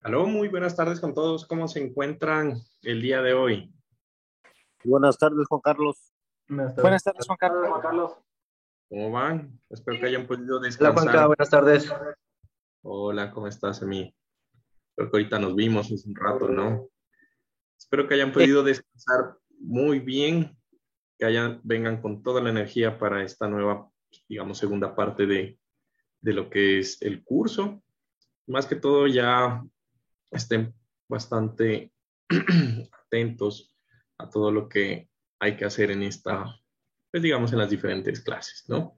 Aló, muy buenas tardes con todos. ¿Cómo se encuentran el día de hoy? Buenas tardes, Juan Carlos. Buenas tardes, Juan Carlos. ¿Cómo van? Espero que hayan podido Hola, Juanca, descansar. buenas tardes. Hola, ¿cómo estás, Emi? Creo que ahorita nos vimos hace un rato, ¿no? Espero que hayan podido descansar muy bien, vengan con toda la energía para esta nueva, digamos, segunda parte de lo que es el curso. Más que todo, ya estén bastante atentos a todo lo que hay que hacer en esta, pues digamos, en las diferentes clases, ¿no?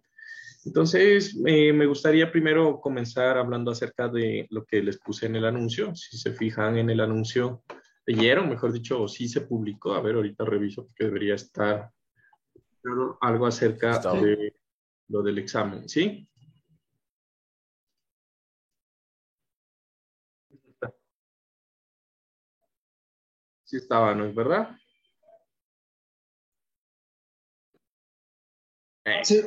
Entonces, me gustaría primero comenzar hablando acerca de lo que les puse en el anuncio. Si se fijan en el anuncio, leyeron, mejor dicho, o sí se publicó. A ver, ahorita reviso porque debería estar algo acerca de lo del examen, ¿sí? Sí estaba, ¿no es verdad? Sí.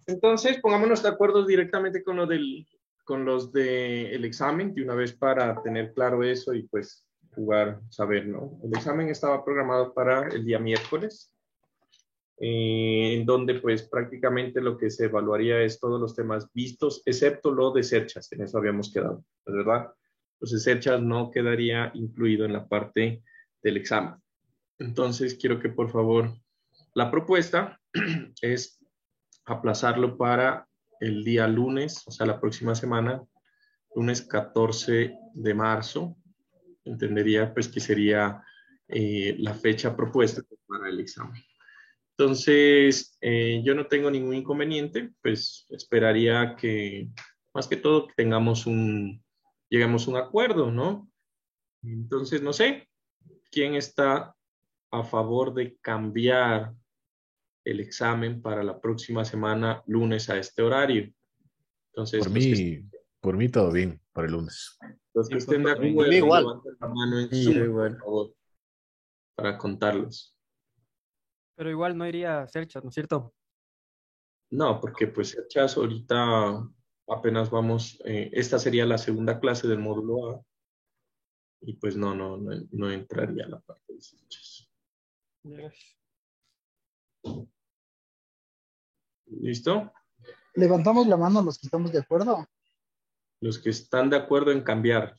Entonces, pongámonos de acuerdo directamente con los del examen, de una vez para tener claro eso y pues jugar, saber, ¿no? El examen estaba programado para el día miércoles, en donde pues prácticamente lo que se evaluaría es todos los temas vistos, excepto lo de Serchas, en eso habíamos quedado, ¿es verdad? Entonces, Serchas no quedaría incluido en la parte del examen. Entonces, quiero que por favor, la propuesta es aplazarlo para el día lunes, o sea, la próxima semana, lunes 14 de marzo. Entendería pues que sería la fecha propuesta para el examen. Entonces, yo no tengo ningún inconveniente, pues esperaría que más que todo que lleguemos a un acuerdo, ¿no? Entonces, no sé, ¿quién está a favor de cambiar el examen para la próxima semana, lunes a este horario? Entonces, Por mí todo bien para el lunes. los que estén de Por mí acuerdo, igual. levanten la mano en Sí, Zoom, por igual. favor, para contarlos. Pero igual no iría a Serchat, ¿no es cierto? No, porque pues Chas, ahorita apenas vamos, esta sería la segunda clase del módulo A y pues no entraría la parte de Chas. Yes. ¿Listo? Levantamos la mano los que estamos de acuerdo. Los que están de acuerdo en cambiar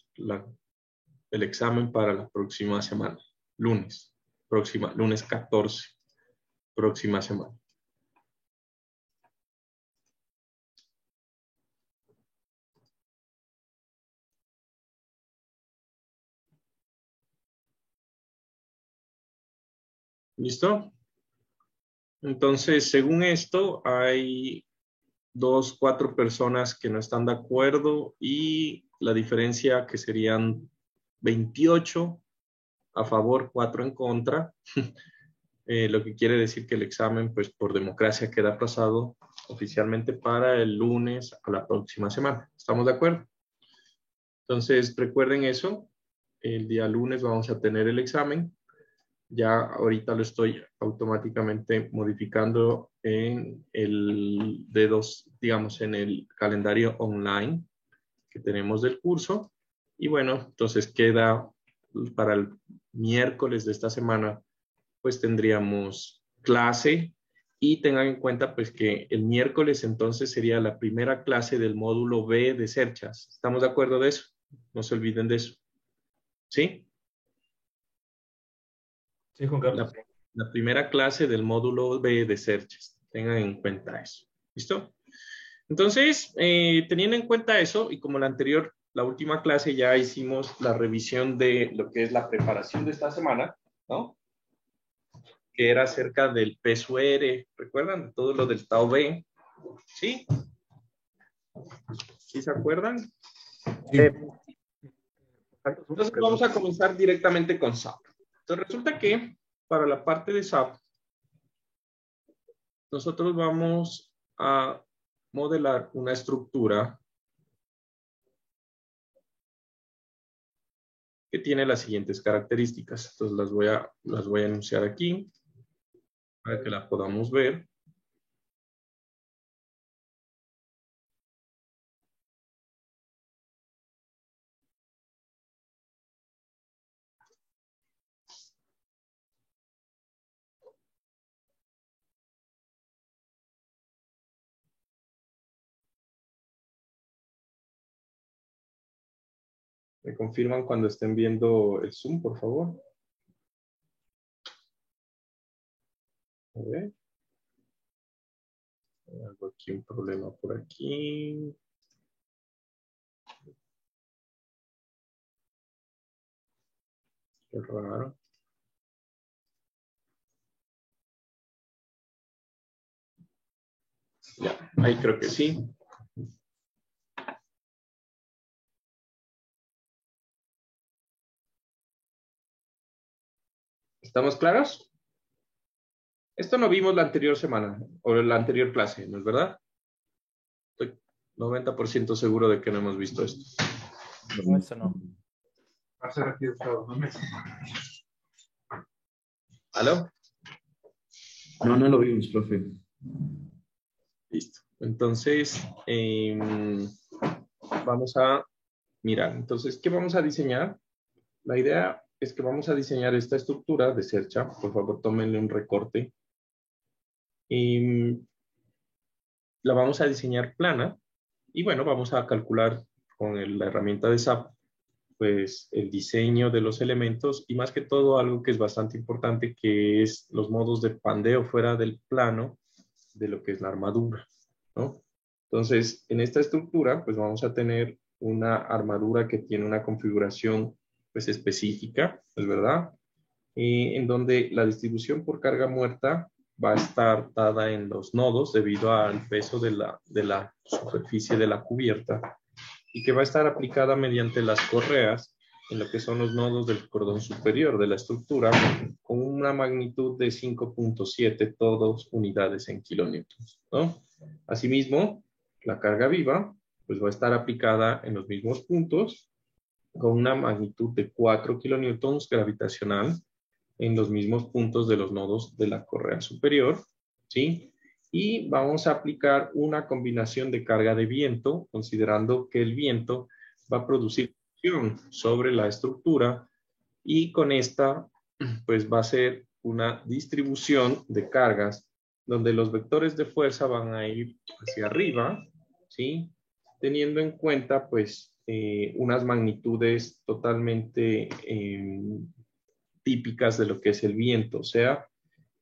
el examen para la próxima semana, lunes, lunes 14, próxima semana. ¿Listo? Entonces, según esto, hay 4 personas que no están de acuerdo y la diferencia que serían 28 a favor, 4 en contra, lo que quiere decir que el examen, pues por democracia, queda aplazado oficialmente para el lunes a la próxima semana. ¿Estamos de acuerdo? Entonces, recuerden eso, el día lunes vamos a tener el examen. Ya ahorita lo estoy automáticamente modificando en el dedos, digamos, en el calendario online que tenemos del curso. Y bueno, entonces queda para el miércoles de esta semana, pues tendríamos clase y tengan en cuenta pues que el miércoles entonces sería la primera clase del módulo B de Serchas. ¿Estamos de acuerdo de eso? No se olviden de eso. ¿Sí? Sí, Juan Carlos. La primera clase del módulo B de Serchas. Tengan en cuenta eso. ¿Listo? Entonces, teniendo en cuenta eso, y como la última clase ya hicimos la revisión de lo que es la preparación de esta semana, ¿no? Que era acerca del PSUR, ¿recuerdan? De todo lo del Tau B. ¿Sí? ¿Sí se acuerdan? Sí. Entonces vamos a comenzar directamente con SAP. Entonces resulta que para la parte de SAP, nosotros vamos a modelar una estructura que tiene las siguientes características. Entonces las voy a anunciar aquí para que la podamos ver. ¿Me confirman cuando estén viendo el Zoom, por favor? A ver. Algo aquí, un problema por aquí. Qué raro. Ya, ahí creo que sí. ¿Estamos claros? Esto no vimos la anterior semana o la anterior clase, ¿no es verdad? Estoy 90% seguro de que no hemos visto esto. No, eso no. ¿Aló? No, no lo vimos, profe. Listo. Entonces, vamos a mirar. Entonces, ¿qué vamos a diseñar? La idea es que vamos a diseñar esta estructura de Sercha. Por favor, tómenle un recorte. La vamos a diseñar plana. Y bueno, vamos a calcular con la herramienta de SAP, pues el diseño de los elementos y más que todo algo que es bastante importante, que es los modos de pandeo fuera del plano de lo que es la armadura, ¿no? Entonces, en esta estructura, pues vamos a tener una armadura que tiene una configuración, pues específica, ¿es verdad? En donde la distribución por carga muerta va a estar dada en los nodos debido al peso de la superficie de la cubierta y que va a estar aplicada mediante las correas en lo que son los nodos del cordón superior de la estructura con una magnitud de 5.7, todos unidades en kilonewtons, ¿no? Asimismo, la carga viva pues va a estar aplicada en los mismos puntos con una magnitud de 4 kilonewtons gravitacional en los mismos puntos de los nodos de la correa superior, ¿sí? Y vamos a aplicar una combinación de carga de viento, considerando que el viento va a producir presión sobre la estructura y con esta, pues va a ser una distribución de cargas donde los vectores de fuerza van a ir hacia arriba, ¿sí? Teniendo en cuenta, pues, unas magnitudes totalmente típicas de lo que es el viento, o sea,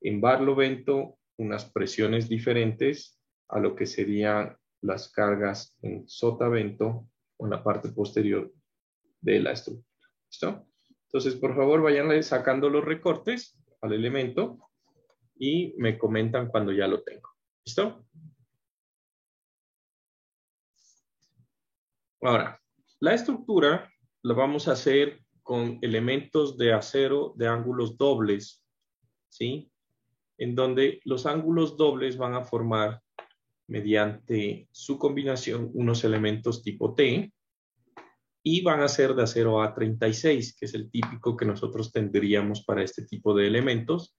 en barlovento, unas presiones diferentes a lo que serían las cargas en sotavento o en la parte posterior de la estructura. ¿Listo? Entonces, por favor, vayan sacando los recortes al elemento y me comentan cuando ya lo tengo. ¿Listo? Ahora, la estructura la vamos a hacer con elementos de acero de ángulos dobles, ¿sí? En donde los ángulos dobles van a formar, mediante su combinación, unos elementos tipo T y van a ser de acero A36, que es el típico que nosotros tendríamos para este tipo de elementos.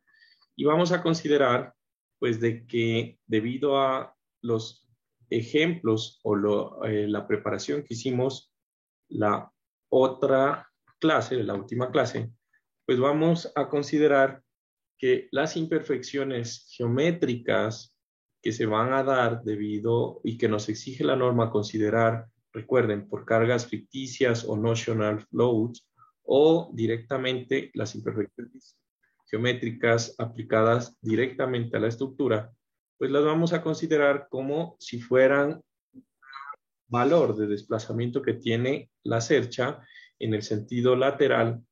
Y vamos a considerar, pues, de que debido a los ejemplos o la preparación que hicimos la otra clase, la última clase, pues vamos a considerar que las imperfecciones geométricas que se van a dar debido y que nos exige la norma considerar, recuerden, por cargas ficticias o notional loads o directamente las imperfecciones geométricas aplicadas directamente a la estructura, pues las vamos a considerar como si fueran valor de desplazamiento que tiene la cercha en el sentido lateral,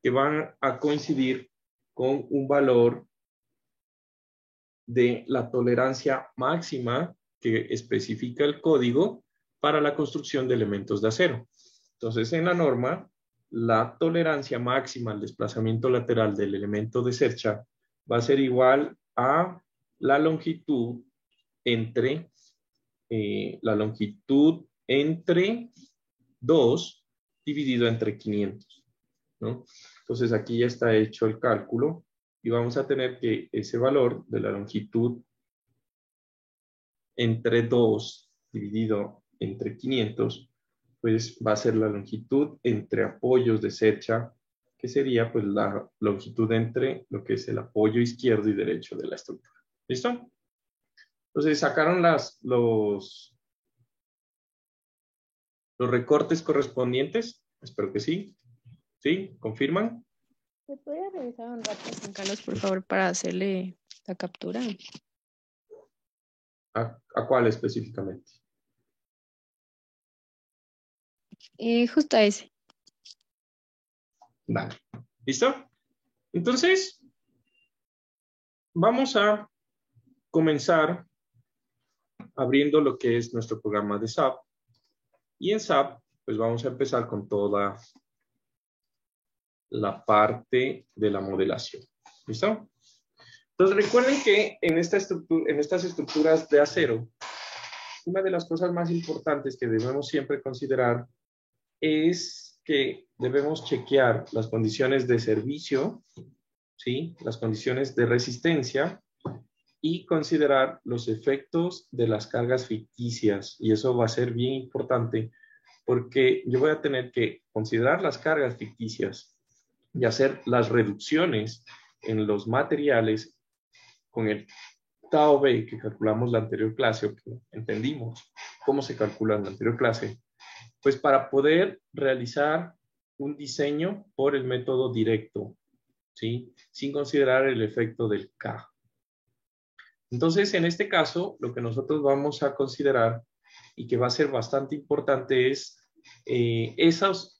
que van a coincidir con un valor de la tolerancia máxima que especifica el código para la construcción de elementos de acero. Entonces, en la norma, la tolerancia máxima al desplazamiento lateral del elemento de cercha va a ser igual a la longitud entre 2 dividido entre 500, ¿no? Entonces aquí ya está hecho el cálculo y vamos a tener que ese valor de la longitud entre 2 dividido entre 500, pues va a ser la longitud entre apoyos de cercha, que sería pues la longitud entre lo que es el apoyo izquierdo y derecho de la estructura. ¿Listo? Entonces sacaron los recortes correspondientes. Espero que sí. ¿Sí? ¿Confirman? ¿Me puede revisar un rato, Juan Carlos, por favor, para hacerle la captura? ¿A cuál específicamente? Justo a ese. Dale. ¿Listo? Entonces, vamos a comenzar abriendo lo que es nuestro programa de SAP. Y en SAP, pues vamos a empezar con toda la parte de la modelación. ¿Listo? Entonces, recuerden que en estas estructuras de acero, una de las cosas más importantes que debemos siempre considerar es que debemos chequear las condiciones de servicio, ¿sí? Las condiciones de resistencia y considerar los efectos de las cargas ficticias. Y eso va a ser bien importante porque yo voy a tener que considerar las cargas ficticias y hacer las reducciones en los materiales con el tau B que calculamos la anterior clase, o que entendimos cómo se calcula en la anterior clase, pues para poder realizar un diseño por el método directo, ¿sí? Sin considerar el efecto del K. Entonces, en este caso, lo que nosotros vamos a considerar y que va a ser bastante importante es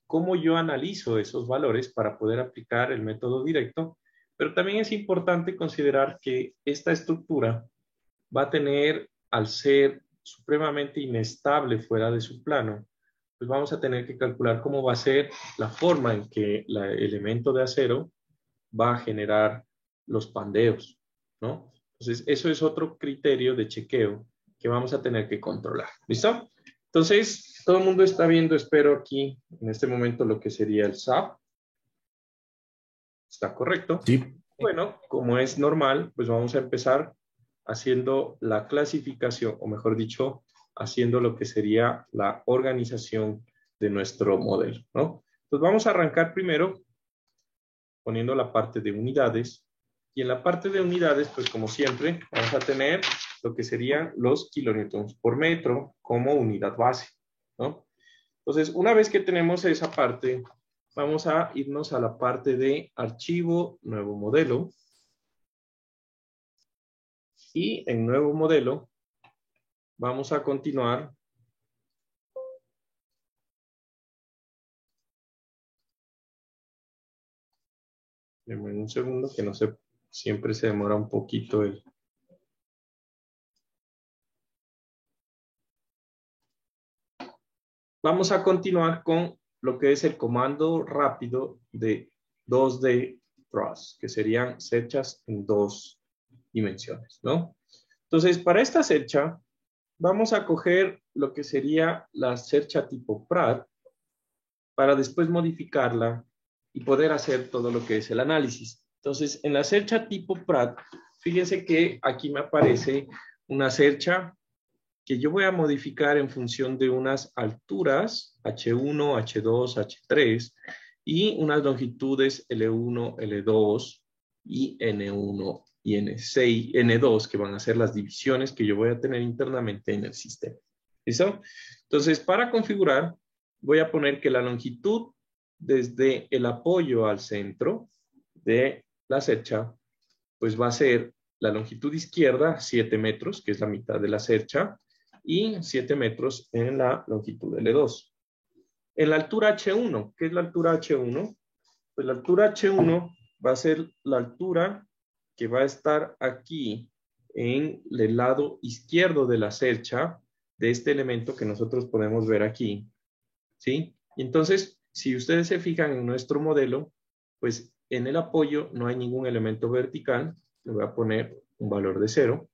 cómo yo analizo esos valores para poder aplicar el método directo, pero también es importante considerar que esta estructura va a tener, al ser supremamente inestable fuera de su plano, pues vamos a tener que calcular cómo va a ser la forma en que el elemento de acero va a generar los pandeos, ¿no? Entonces, eso es otro criterio de chequeo que vamos a tener que controlar. ¿Listo? Entonces, todo el mundo está viendo, espero aquí, en este momento, lo que sería el SAP. ¿Está correcto? Sí. Bueno, como es normal, pues vamos a empezar haciendo la clasificación, o mejor dicho, haciendo lo que sería la organización de nuestro modelo, ¿no? Entonces, vamos a arrancar primero poniendo la parte de unidades. Y en la parte de unidades, pues como siempre, vamos a tener lo que serían los kilonewtons por metro como unidad base, ¿no? Entonces, una vez que tenemos esa parte, vamos a irnos a la parte de archivo, nuevo modelo. Y en nuevo modelo, vamos a continuar denme un segundo, que no sé, siempre se demora un poquito el... Vamos a continuar con lo que es el comando rápido de 2D Thrust, que serían cerchas en 2 dimensiones, ¿no? Entonces, para esta cercha, vamos a coger lo que sería la cercha tipo Pratt para después modificarla y poder hacer todo lo que es el análisis. Entonces, en la cercha tipo Pratt, fíjense que aquí me aparece una cercha que yo voy a modificar en función de unas alturas, H1, H2, H3, y unas longitudes L1, L2 y N1 y N6, N2, que van a ser las divisiones que yo voy a tener internamente en el sistema. ¿Listo? Entonces, para configurar, voy a poner que la longitud desde el apoyo al centro de la cercha, pues va a ser la longitud izquierda, 7 metros, que es la mitad de la cercha, y 7 metros en la longitud L2. En la altura H1, ¿qué es la altura H1? Pues la altura H1 va a ser la altura que va a estar aquí en el lado izquierdo de la cercha de este elemento que nosotros podemos ver aquí, ¿sí? Y entonces, si ustedes se fijan en nuestro modelo, pues en el apoyo no hay ningún elemento vertical, le voy a poner un valor de 0.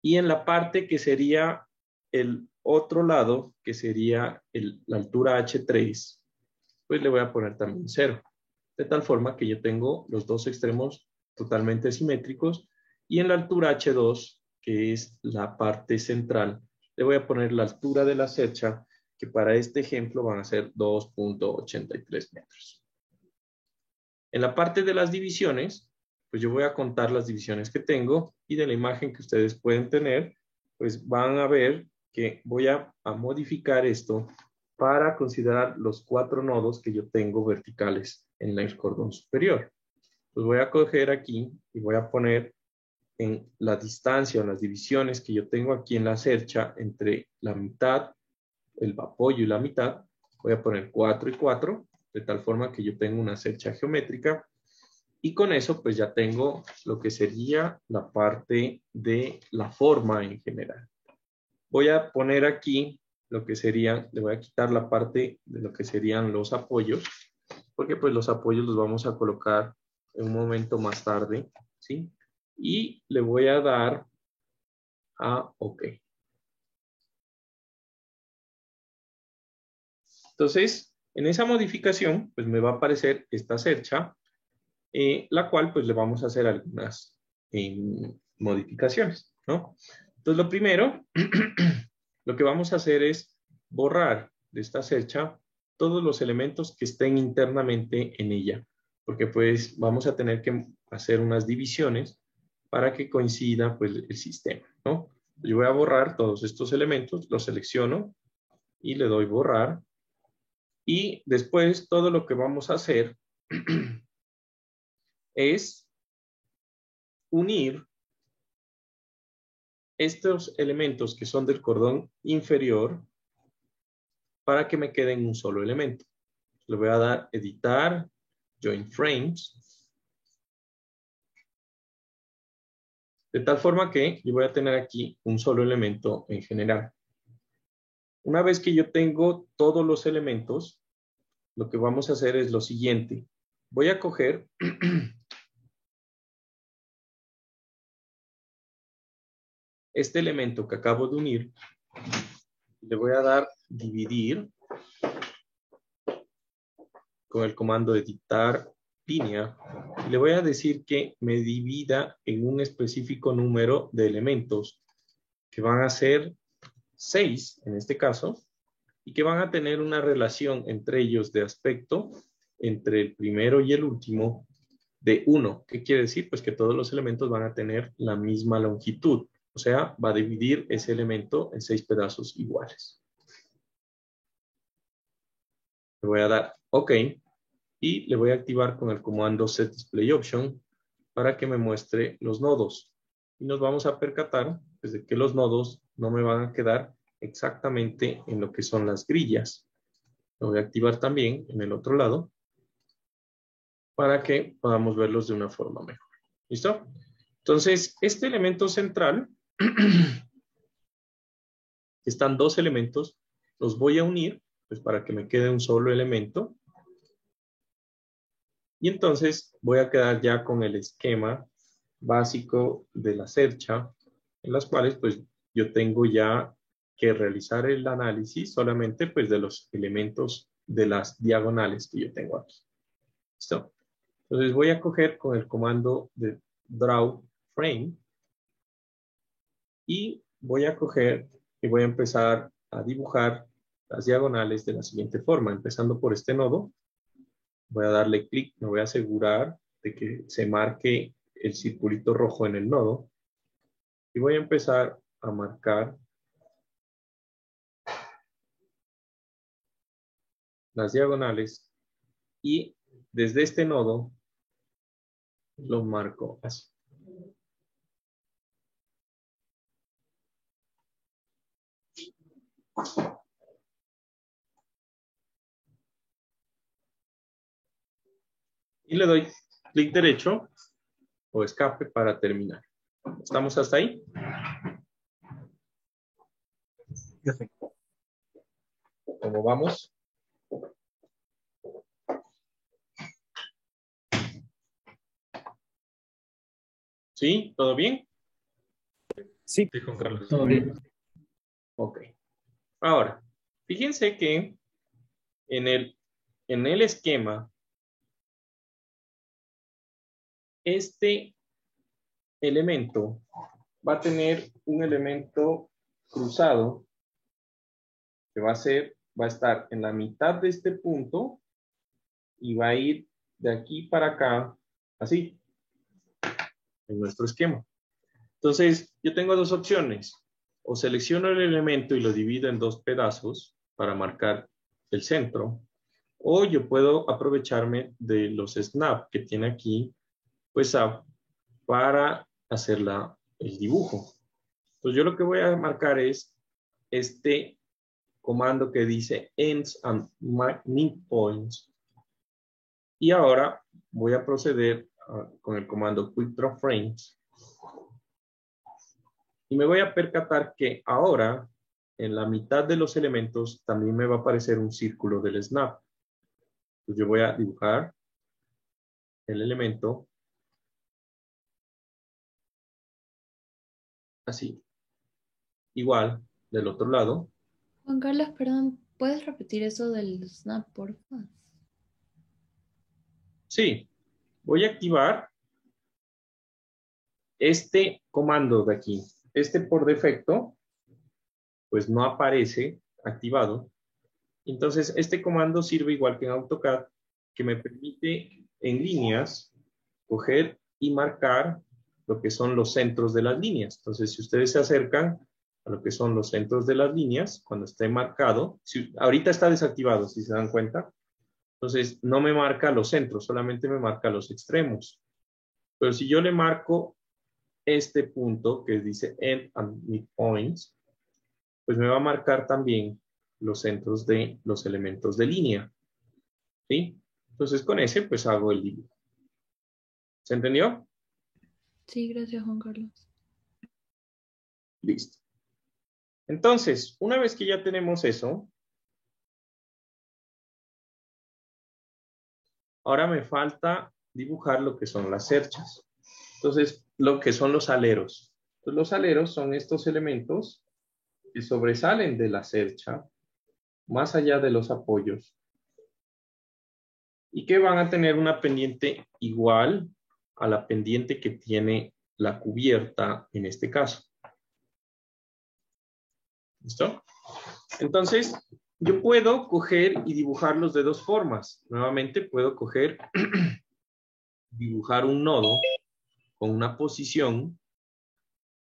Y en la parte que sería el otro lado, que sería la altura H3, pues le voy a poner también 0. De tal forma que yo tengo los dos extremos totalmente simétricos. Y en la altura H2, que es la parte central, le voy a poner la altura de la cercha, que para este ejemplo van a ser 2.83 metros. En la parte de las divisiones, pues yo voy a contar las divisiones que tengo y de la imagen que ustedes pueden tener, pues van a ver que voy a modificar esto para considerar los 4 nodos que yo tengo verticales en el cordón superior. Pues voy a coger aquí y voy a poner en la distancia o las divisiones que yo tengo aquí en la cercha entre la mitad, el apoyo y la mitad. Voy a poner 4 y 4, de tal forma que yo tengo una cercha geométrica. Y con eso pues ya tengo lo que sería la parte de la forma en general. Voy a poner aquí lo que sería, le voy a quitar la parte de lo que serían los apoyos, porque pues los apoyos los vamos a colocar en un momento más tarde, ¿sí? Y le voy a dar a OK. Entonces, en esa modificación, pues me va a aparecer esta cercha, la cual pues le vamos a hacer algunas modificaciones, ¿no? Entonces, lo primero, lo que vamos a hacer es borrar de esta cercha todos los elementos que estén internamente en ella, porque pues vamos a tener que hacer unas divisiones para que coincida pues el sistema, ¿no? Yo voy a borrar todos estos elementos, los selecciono y le doy borrar. Y después todo lo que vamos a hacer es unir estos elementos que son del cordón inferior para que me queden un solo elemento. Le voy a dar editar, join frames. De tal forma que yo voy a tener aquí un solo elemento en general. Una vez que yo tengo todos los elementos, lo que vamos a hacer es lo siguiente. Voy a coger este elemento que acabo de unir. Le voy a dar dividir con el comando editar línea. Y le voy a decir que me divida en un específico número de elementos que van a ser 6 en este caso y que van a tener una relación entre ellos de aspecto entre el primero y el último de 1. ¿Qué quiere decir? Pues que todos los elementos van a tener la misma longitud. O sea, va a dividir ese elemento en 6 pedazos iguales. Le voy a dar OK y le voy a activar con el comando set display option para que me muestre los nodos. Y nos vamos a percatar pues, de que los nodos no me van a quedar exactamente en lo que son las grillas. Lo voy a activar también en el otro lado para que podamos verlos de una forma mejor. ¿Listo? Entonces, este elemento central, están 2 elementos, los voy a unir pues, para que me quede un solo elemento. Y entonces voy a quedar ya con el esquema básico de la cercha, en las cuales pues yo tengo ya que realizar el análisis solamente pues de los elementos de las diagonales que yo tengo aquí. ¿Listo? Entonces voy a coger con el comando de draw frame y voy a coger y voy a empezar a dibujar las diagonales de la siguiente forma, empezando por este nodo. Voy a darle clic, me voy a asegurar de que se marque el circulito rojo en el nodo y voy a empezar a marcar las diagonales y desde este nodo lo marco así. Y le doy clic derecho o escape para terminar. ¿Estamos hasta ahí? ¿Cómo vamos? ¿Sí? ¿Todo bien? Sí, Juan Carlos. todo bien. Ok. Ahora, fíjense que en el esquema, este elemento va a tener un elemento cruzado que va a estar en la mitad de este punto y va a ir de aquí para acá, así, en nuestro esquema. Entonces, yo tengo 2 opciones. O selecciono el elemento y lo divido en 2 pedazos para marcar el centro, o yo puedo aprovecharme de los snap que tiene aquí, pues para hacer el dibujo. Entonces yo lo que voy a marcar es este comando que dice ends and midpoints. Y ahora voy a proceder con el comando quick draw frames. Y me voy a percatar que ahora en la mitad de los elementos también me va a aparecer un círculo del snap. Entonces yo voy a dibujar el elemento así. Igual del otro lado. Juan Carlos, perdón, ¿puedes repetir eso del snap, por favor? Sí, voy a activar este comando de aquí. Este por defecto, pues no aparece activado. Entonces, este comando sirve igual que en AutoCAD, que me permite en líneas coger y marcar lo que son los centros de las líneas. Entonces, si ustedes se acercan a lo que son los centros de las líneas, cuando esté marcado, ahorita está desactivado, si se dan cuenta. Entonces, no me marca los centros, solamente me marca los extremos. Pero si yo le marco este punto que dice End and Midpoints, pues me va a marcar también los centros de los elementos de línea. ¿Sí? Entonces, con ese, pues hago el dibujo. ¿Se entendió? Sí, gracias, Juan Carlos. Listo. Entonces, una vez que ya tenemos eso, ahora me falta dibujar lo que son las cerchas. Entonces, lo que son los aleros. Entonces, los aleros son estos elementos que sobresalen de la cercha, más allá de los apoyos, y que van a tener una pendiente igual a la pendiente que tiene la cubierta en este caso. ¿Listo? Entonces, yo puedo coger y dibujarlos de dos formas. Nuevamente puedo coger, dibujar un nodo con una posición,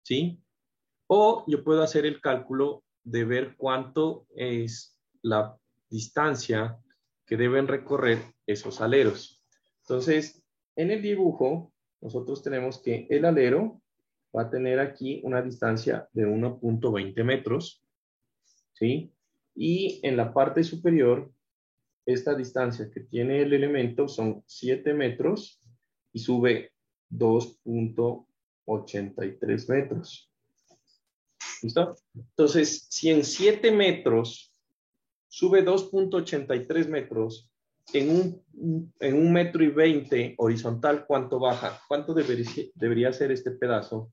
¿sí? O yo puedo hacer el cálculo de ver cuánto es la distancia que deben recorrer esos aleros. Entonces, en el dibujo, nosotros tenemos que el alero va a tener aquí una distancia de 1.20 metros, ¿sí? Y en la parte superior, esta distancia que tiene el elemento son 7 metros y sube 2.83 metros. ¿Listo? Entonces, si en 7 metros sube 2.83 metros, en un 1,20 m horizontal, ¿cuánto baja? ¿Cuánto debería ser este pedazo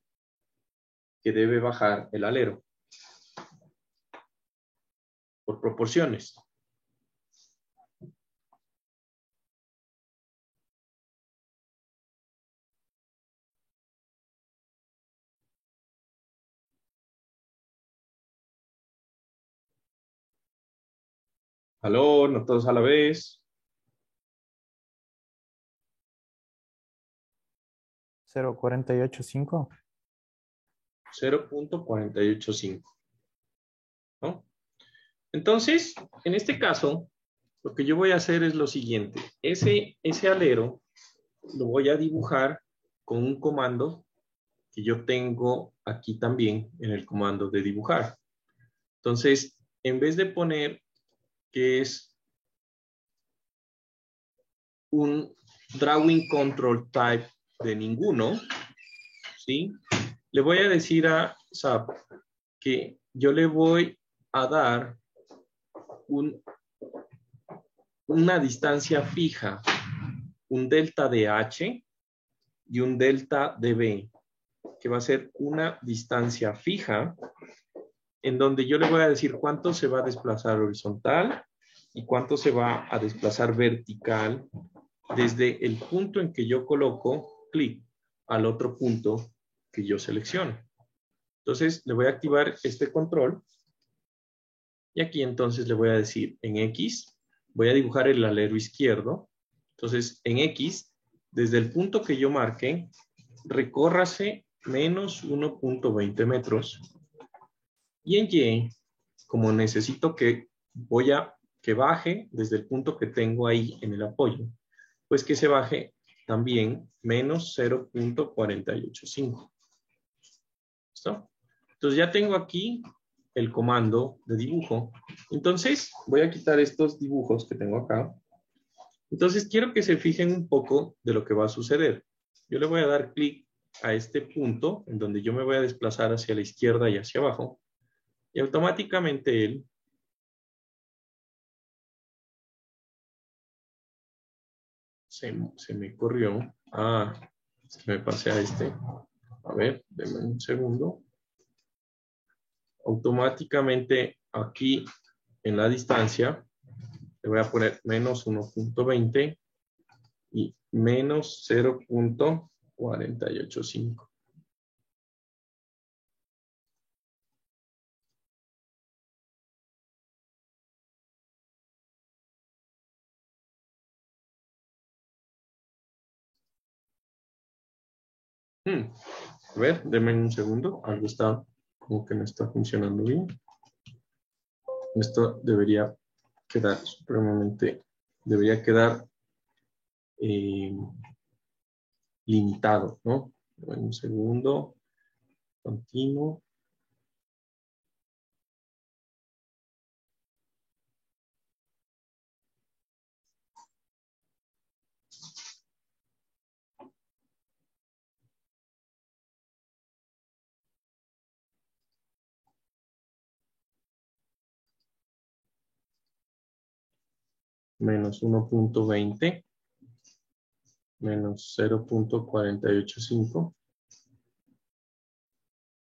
que debe bajar el alero? Por proporciones. ¿Aló? ¿No todos a la vez? 0.485. 0.485. ¿No? Entonces, en este caso, lo que yo voy a hacer es lo siguiente. Ese alero lo voy a dibujar con un comando que yo tengo aquí también en el comando de dibujar. Entonces, en vez de poner que es un drawing control type de ninguno, ¿sí? Le voy a decir a SAP que yo le voy a dar una distancia fija, un delta de H y un delta de B, que va a ser una distancia fija, en donde yo le voy a decir cuánto se va a desplazar horizontal y cuánto se va a desplazar vertical desde el punto en que yo coloco clic al otro punto que yo selecciono. Entonces le voy a activar este control y aquí entonces le voy a decir en X, voy a dibujar el alero izquierdo. Entonces en X, desde el punto que yo marque, recórrase menos 1.20 metros. Y en Y, como necesito que que baje desde el punto que tengo ahí en el apoyo, pues que se baje también menos 0.485. ¿Listo? Entonces ya tengo aquí el comando de dibujo. Entonces voy a quitar estos dibujos que tengo acá. Entonces quiero que se fijen un poco de lo que va a suceder. Yo le voy a dar clic a este punto en donde yo me voy a desplazar hacia la izquierda y hacia abajo. Y automáticamente él se me corrió. Es que me pasé a este. A ver, denme un segundo. Automáticamente aquí en la distancia le voy a poner menos 1.20 y menos 0.485. A ver, denme un segundo. Algo está como que no está funcionando bien. Esto debería quedar supremamente, debería quedar limitado, ¿no? Denme un segundo. Continuo. Menos 1.20 menos 0.485.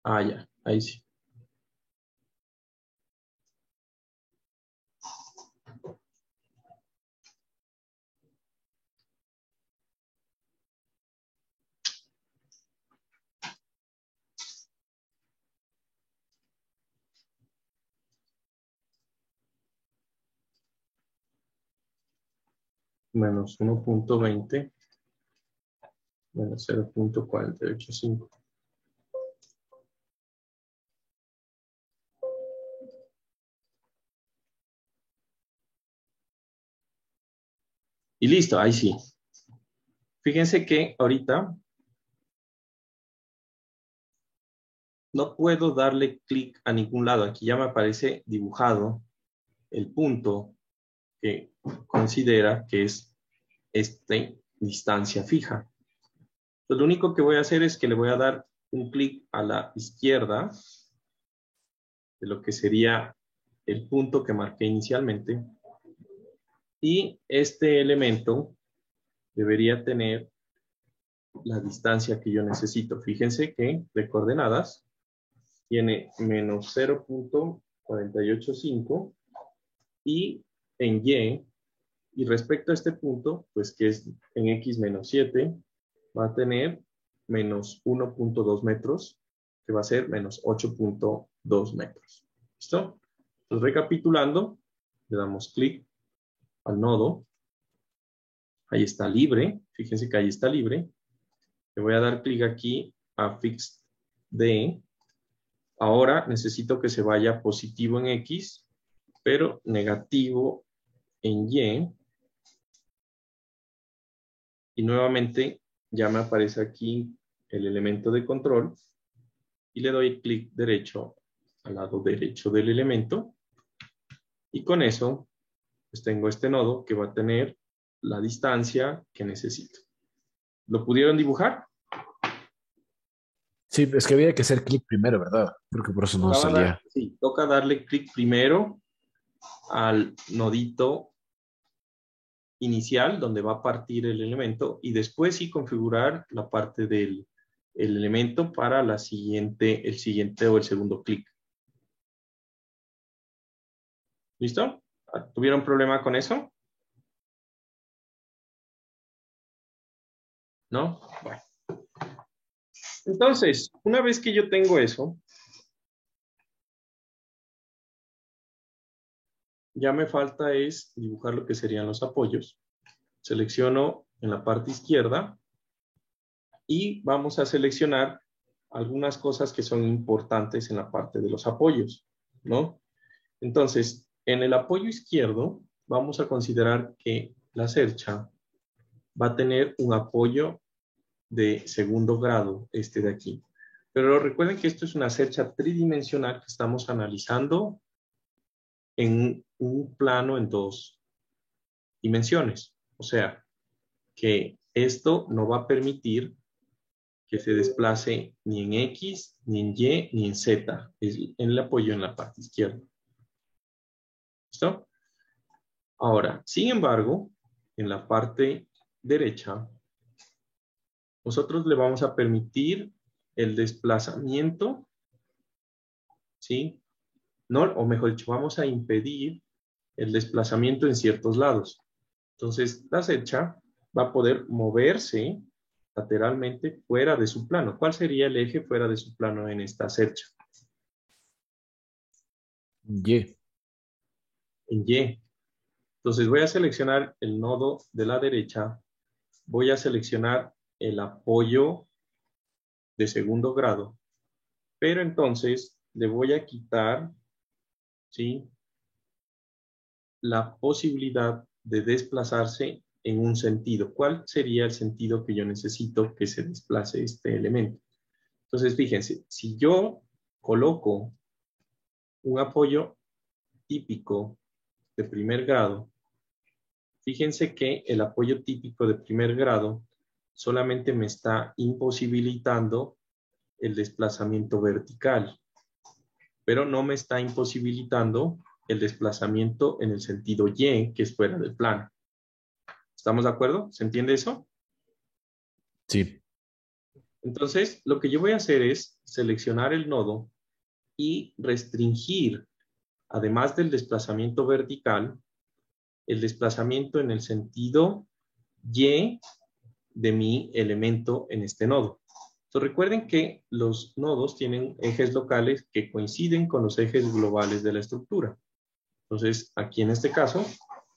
Ya, ahí sí. Menos 1.20 menos 0.485. Y listo, ahí sí. Fíjense que ahorita no puedo darle clic a ningún lado. Aquí ya me aparece dibujado el punto que considera que es esta distancia fija. Entonces, lo único que voy a hacer es que le voy a dar un clic a la izquierda de lo que sería el punto que marqué inicialmente. Y este elemento debería tener la distancia que yo necesito. Fíjense que de coordenadas tiene menos 0.485 y en y respecto a este punto, pues que es en x menos 7, va a tener menos 1.2 metros, que va a ser menos 8.2 metros. ¿Listo? Entonces, recapitulando, le damos clic al nodo. Ahí está libre. Fíjense que ahí está libre. Le voy a dar clic aquí a Fixed D. Ahora necesito que se vaya positivo en X, pero negativo en Y. Y nuevamente ya me aparece aquí el elemento de control y le doy clic derecho al lado derecho del elemento. Y con eso, pues tengo este nodo que va a tener la distancia que necesito. ¿Lo pudieron dibujar? Sí, es que había que hacer clic primero, ¿verdad? Porque por eso no salía. Sí, toca darle clic primero al nodito inicial donde va a partir el elemento y después sí configurar la parte del elemento para el siguiente o el segundo clic. ¿Listo? ¿Tuvieron problema con eso? ¿No? Bueno. Entonces, una vez que yo tengo eso, ya me falta es dibujar lo que serían los apoyos. Selecciono en la parte izquierda y vamos a seleccionar algunas cosas que son importantes en la parte de los apoyos, ¿no? Entonces, en el apoyo izquierdo, vamos a considerar que la cercha va a tener un apoyo de segundo grado, este de aquí. Pero recuerden que esto es una cercha tridimensional que estamos analizando en un plano en 2 dimensiones. O sea, que esto no va a permitir que se desplace ni en X, ni en Y, ni en Z. Es en el apoyo en la parte izquierda. ¿Listo? Ahora, sin embargo, en la parte derecha, nosotros le vamos a permitir el desplazamiento, ¿sí? No, o mejor dicho, vamos a impedir el desplazamiento en ciertos lados. Entonces, la cercha va a poder moverse lateralmente fuera de su plano. ¿Cuál sería el eje fuera de su plano en esta cercha? Y. En Y. Entonces, voy a seleccionar el nodo de la derecha. Voy a seleccionar el apoyo de segundo grado. Pero entonces, le voy a quitar, ¿sí?, la posibilidad de desplazarse en un sentido. ¿Cuál sería el sentido que yo necesito que se desplace este elemento? Entonces, fíjense, si yo coloco un apoyo típico de primer grado, fíjense que el apoyo típico de primer grado solamente me está imposibilitando el desplazamiento vertical, pero no me está imposibilitando el desplazamiento en el sentido Y, que es fuera del plano. ¿Estamos de acuerdo? ¿Se entiende eso? Sí. Entonces, lo que yo voy a hacer es seleccionar el nodo y restringir, además del desplazamiento vertical, el desplazamiento en el sentido Y de mi elemento en este nodo. Entonces, recuerden que los nodos tienen ejes locales que coinciden con los ejes globales de la estructura. Entonces, aquí en este caso,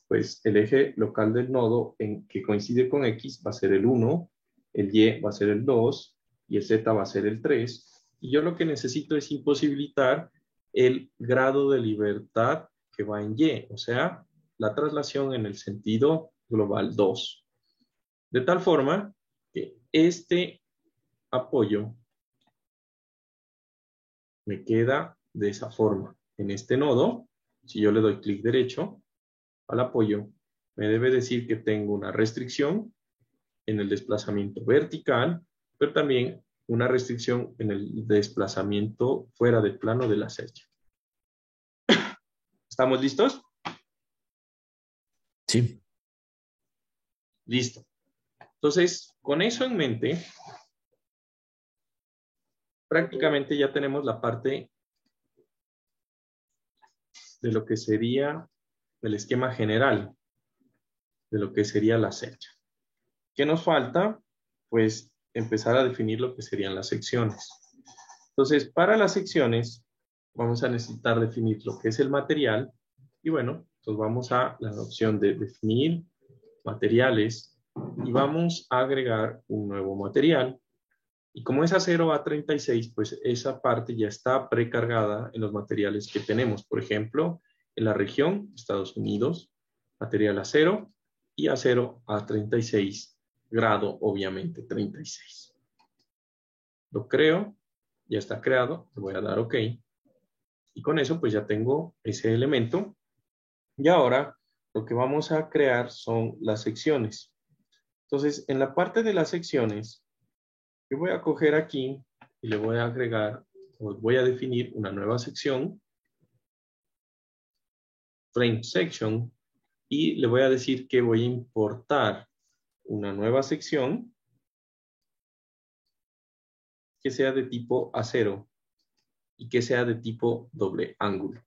pues el eje local del nodo que coincide con X va a ser el 1, el Y va a ser el 2 y el Z va a ser el 3. Y yo lo que necesito es imposibilitar el grado de libertad que va en Y, o sea, la traslación en el sentido global 2. De tal forma que este apoyo me queda de esa forma. En este nodo, si yo le doy clic derecho al apoyo, me debe decir que tengo una restricción en el desplazamiento vertical, pero también una restricción en el desplazamiento fuera del plano de la cercha. ¿Estamos listos? Sí. Listo. Entonces, con eso en mente, prácticamente ya tenemos la parte de lo que sería el esquema general de lo que sería la cercha. ¿Qué nos falta? Pues empezar a definir lo que serían las secciones. Entonces, para las secciones vamos a necesitar definir lo que es el material y bueno, pues vamos a la opción de definir materiales y vamos a agregar un nuevo material. Y como es acero A36, pues esa parte ya está precargada en los materiales que tenemos. Por ejemplo, en la región, Estados Unidos, material acero y acero A36, grado obviamente 36. Lo creo, ya está creado, le voy a dar OK. Y con eso pues ya tengo ese elemento. Y ahora lo que vamos a crear son las secciones. Entonces, en la parte de las secciones, yo voy a coger aquí y le voy a agregar, o voy a definir una nueva sección, frame section, y le voy a decir que voy a importar una nueva sección que sea de tipo acero y que sea de tipo doble ángulo.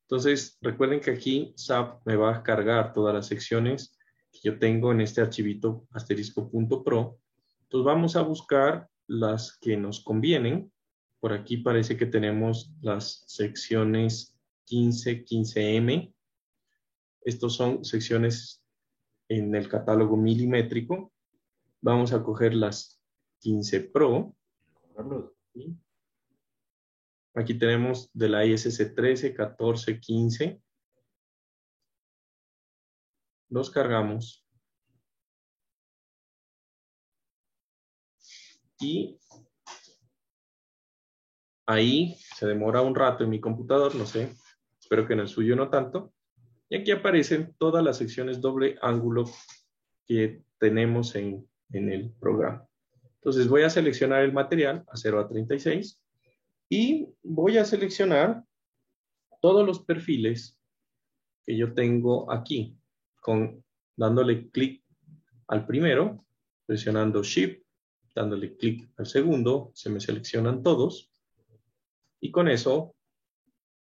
Entonces, recuerden que aquí SAP me va a cargar todas las secciones que yo tengo en este archivito asterisco.pro. Entonces, vamos a buscar las que nos convienen. Por aquí parece que tenemos las secciones 15, 15M. Estos son secciones en el catálogo milimétrico. Vamos a coger las 15 Pro. ¿Sí? Aquí tenemos de la ISC 13, 14, 15. los cargamos y ahí se demora un rato en mi computador, no sé, espero que en el suyo no tanto. Y aquí aparecen todas las secciones doble ángulo que tenemos en el programa. Entonces voy a seleccionar el material a 0 a 36 y voy a seleccionar todos los perfiles que yo tengo aquí, dándole clic al primero, presionando Shift, dándole clic al segundo, se me seleccionan todos y con eso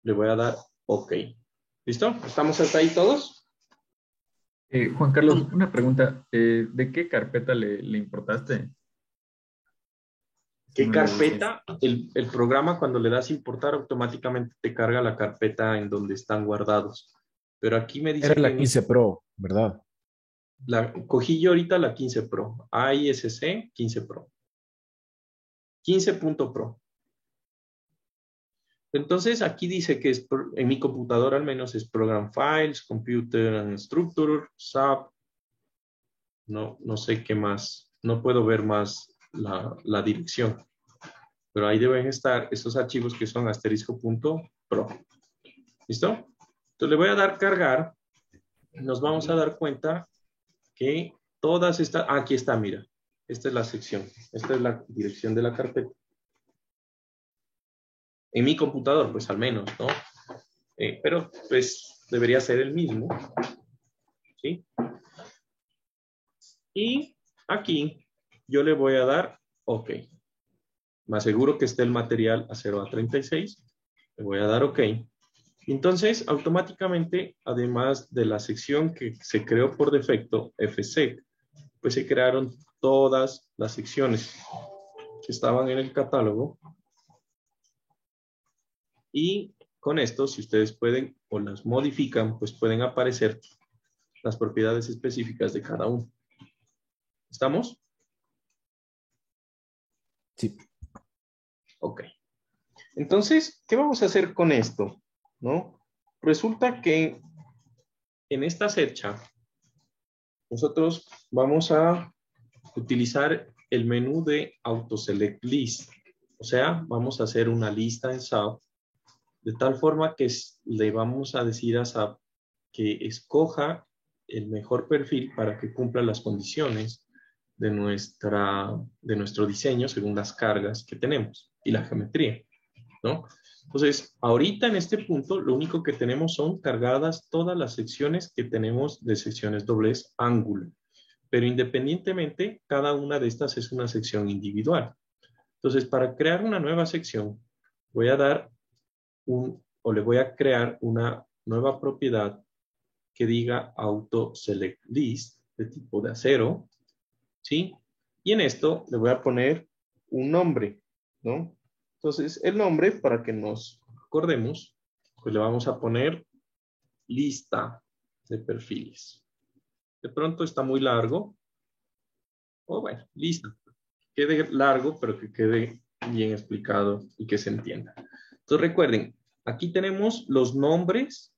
le voy a dar OK. ¿Listo? ¿Estamos hasta ahí todos? Juan Carlos, una pregunta. ¿De qué carpeta le importaste? ¿Qué No le carpeta? El programa, cuando le das importar, automáticamente te carga la carpeta en donde están guardados. Pero aquí me dice Era la que 15 Pro, ¿verdad? cogí yo ahorita la 15 Pro. AISC 15 Pro. 15.pro. Entonces aquí dice que en mi computadora al menos es Program Files, Computer and Structure, SAP. No sé qué más. No puedo ver más la dirección. Pero ahí deben estar esos archivos que son asterisco.pro. ¿Listo? Entonces le voy a dar cargar. Nos vamos a dar cuenta que todas estas... aquí está, mira. Esta es la sección. Esta es la dirección de la carpeta. En mi computador, pues al menos, ¿no? Pero pues debería ser el mismo. ¿Sí? Y aquí yo le voy a dar OK. Me aseguro que esté el material a 0 a 36. Le voy a dar OK. Entonces, automáticamente, además de la sección que se creó por defecto, FSEC, pues se crearon todas las secciones que estaban en el catálogo. Y con esto, si ustedes pueden o las modifican, pues pueden aparecer las propiedades específicas de cada uno. ¿Estamos? Sí. Ok. Entonces, ¿qué vamos a hacer con esto? ¿No? Resulta que en esta search nosotros vamos a utilizar el menú de Auto Select List. O sea, vamos a hacer una lista en SAP de tal forma que le vamos a decir a SAP que escoja el mejor perfil para que cumpla las condiciones de nuestro diseño según las cargas que tenemos y la geometría, ¿no? Entonces, ahorita en este punto, lo único que tenemos son cargadas todas las secciones que tenemos de secciones dobles ángulo. Pero independientemente, cada una de estas es una sección individual. Entonces, para crear una nueva sección, voy a dar le voy a crear una nueva propiedad que diga Auto Select List de tipo de acero, ¿sí? Y en esto le voy a poner un nombre, ¿no? Entonces, el nombre, para que nos acordemos, pues le vamos a poner lista de perfiles. De pronto está muy largo. O bueno, lista. Quede largo, pero que quede bien explicado y que se entienda. Entonces, recuerden, aquí tenemos los nombres.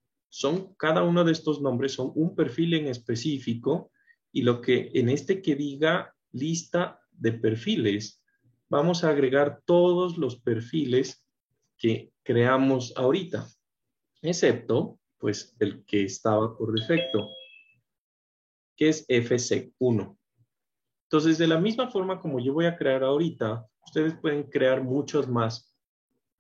Cada uno de estos nombres son un perfil en específico y lo que en este que diga lista de perfiles, vamos a agregar todos los perfiles que creamos ahorita, excepto pues el que estaba por defecto, que es FSEC1. Entonces, de la misma forma como yo voy a crear ahorita, ustedes pueden crear muchas más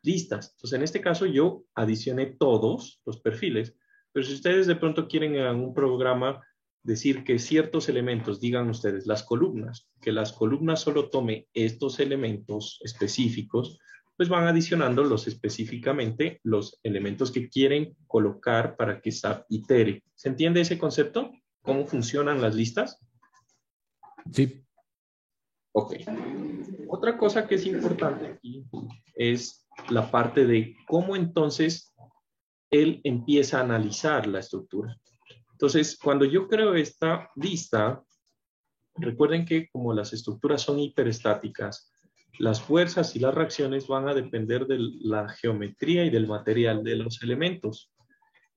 listas. Entonces, en este caso yo adicioné todos los perfiles, pero si ustedes de pronto quieren en un programa decir que ciertos elementos, digan ustedes, las columnas, que las columnas solo tome estos elementos específicos, pues van adicionando específicamente los elementos que quieren colocar para que SAP itere. ¿Se entiende ese concepto? ¿Cómo funcionan las listas? Sí. Ok. Otra cosa que es importante aquí es la parte de cómo entonces él empieza a analizar la estructura. Entonces, cuando yo creo esta lista, recuerden que como las estructuras son hiperestáticas, las fuerzas y las reacciones van a depender de la geometría y del material de los elementos.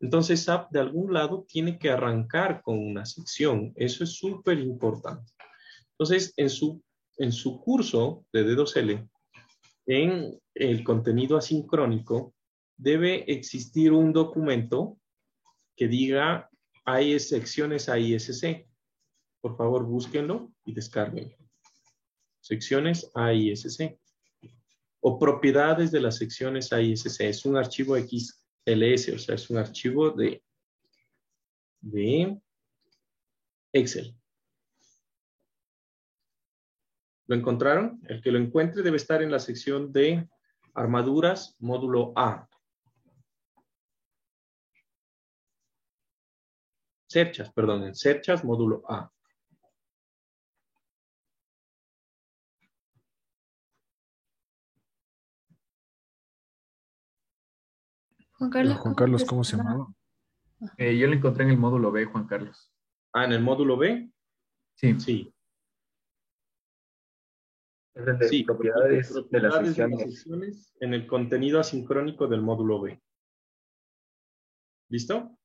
Entonces, SAP de algún lado tiene que arrancar con una sección. Eso es súper importante. Entonces, en su curso de D2L, en el contenido asincrónico, debe existir un documento que diga hay secciones AISC. Por favor, búsquenlo y descárguenlo. Secciones AISC. O propiedades de las secciones AISC. Es un archivo XLS, o sea, es un archivo de Excel. ¿Lo encontraron? El que lo encuentre debe estar en la sección de armaduras, módulo A. Cerchas, perdón, en cerchas, módulo A. Juan Carlos, ¿cómo se llamaba? Yo lo encontré en el módulo B, Juan Carlos. Ah, en el módulo B. Sí. Sí. Es el de Sí, propiedades de las propiedades de las secciones. secciones en el contenido asincrónico del módulo B. ¿Listo?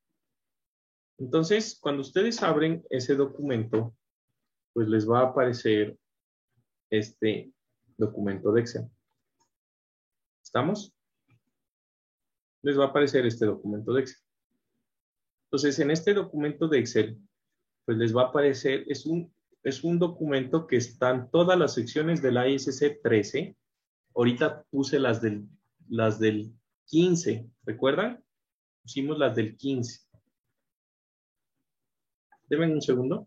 Entonces, cuando ustedes abren ese documento, pues les va a aparecer este documento de Excel. ¿Estamos? Les va a aparecer este documento de Excel. Entonces, en este documento de Excel, pues les va a aparecer, es un documento que están todas las secciones del ISC 13. Ahorita puse las del 15, ¿recuerdan? Pusimos las del 15. Denme un segundo.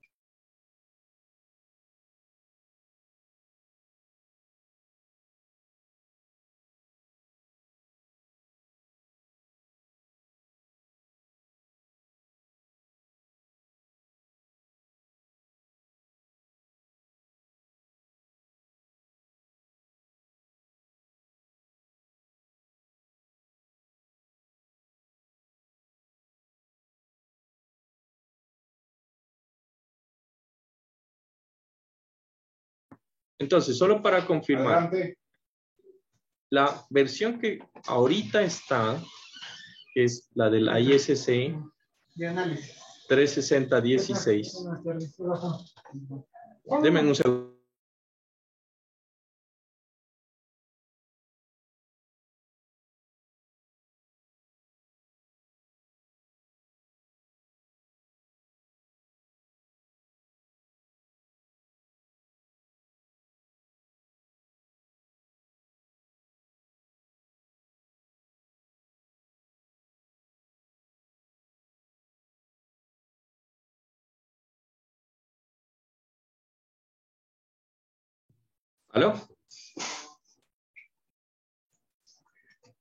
Entonces, solo para confirmar, la versión que ahorita está, que es la del ISC 36016. Denme un segundo. ¿Aló?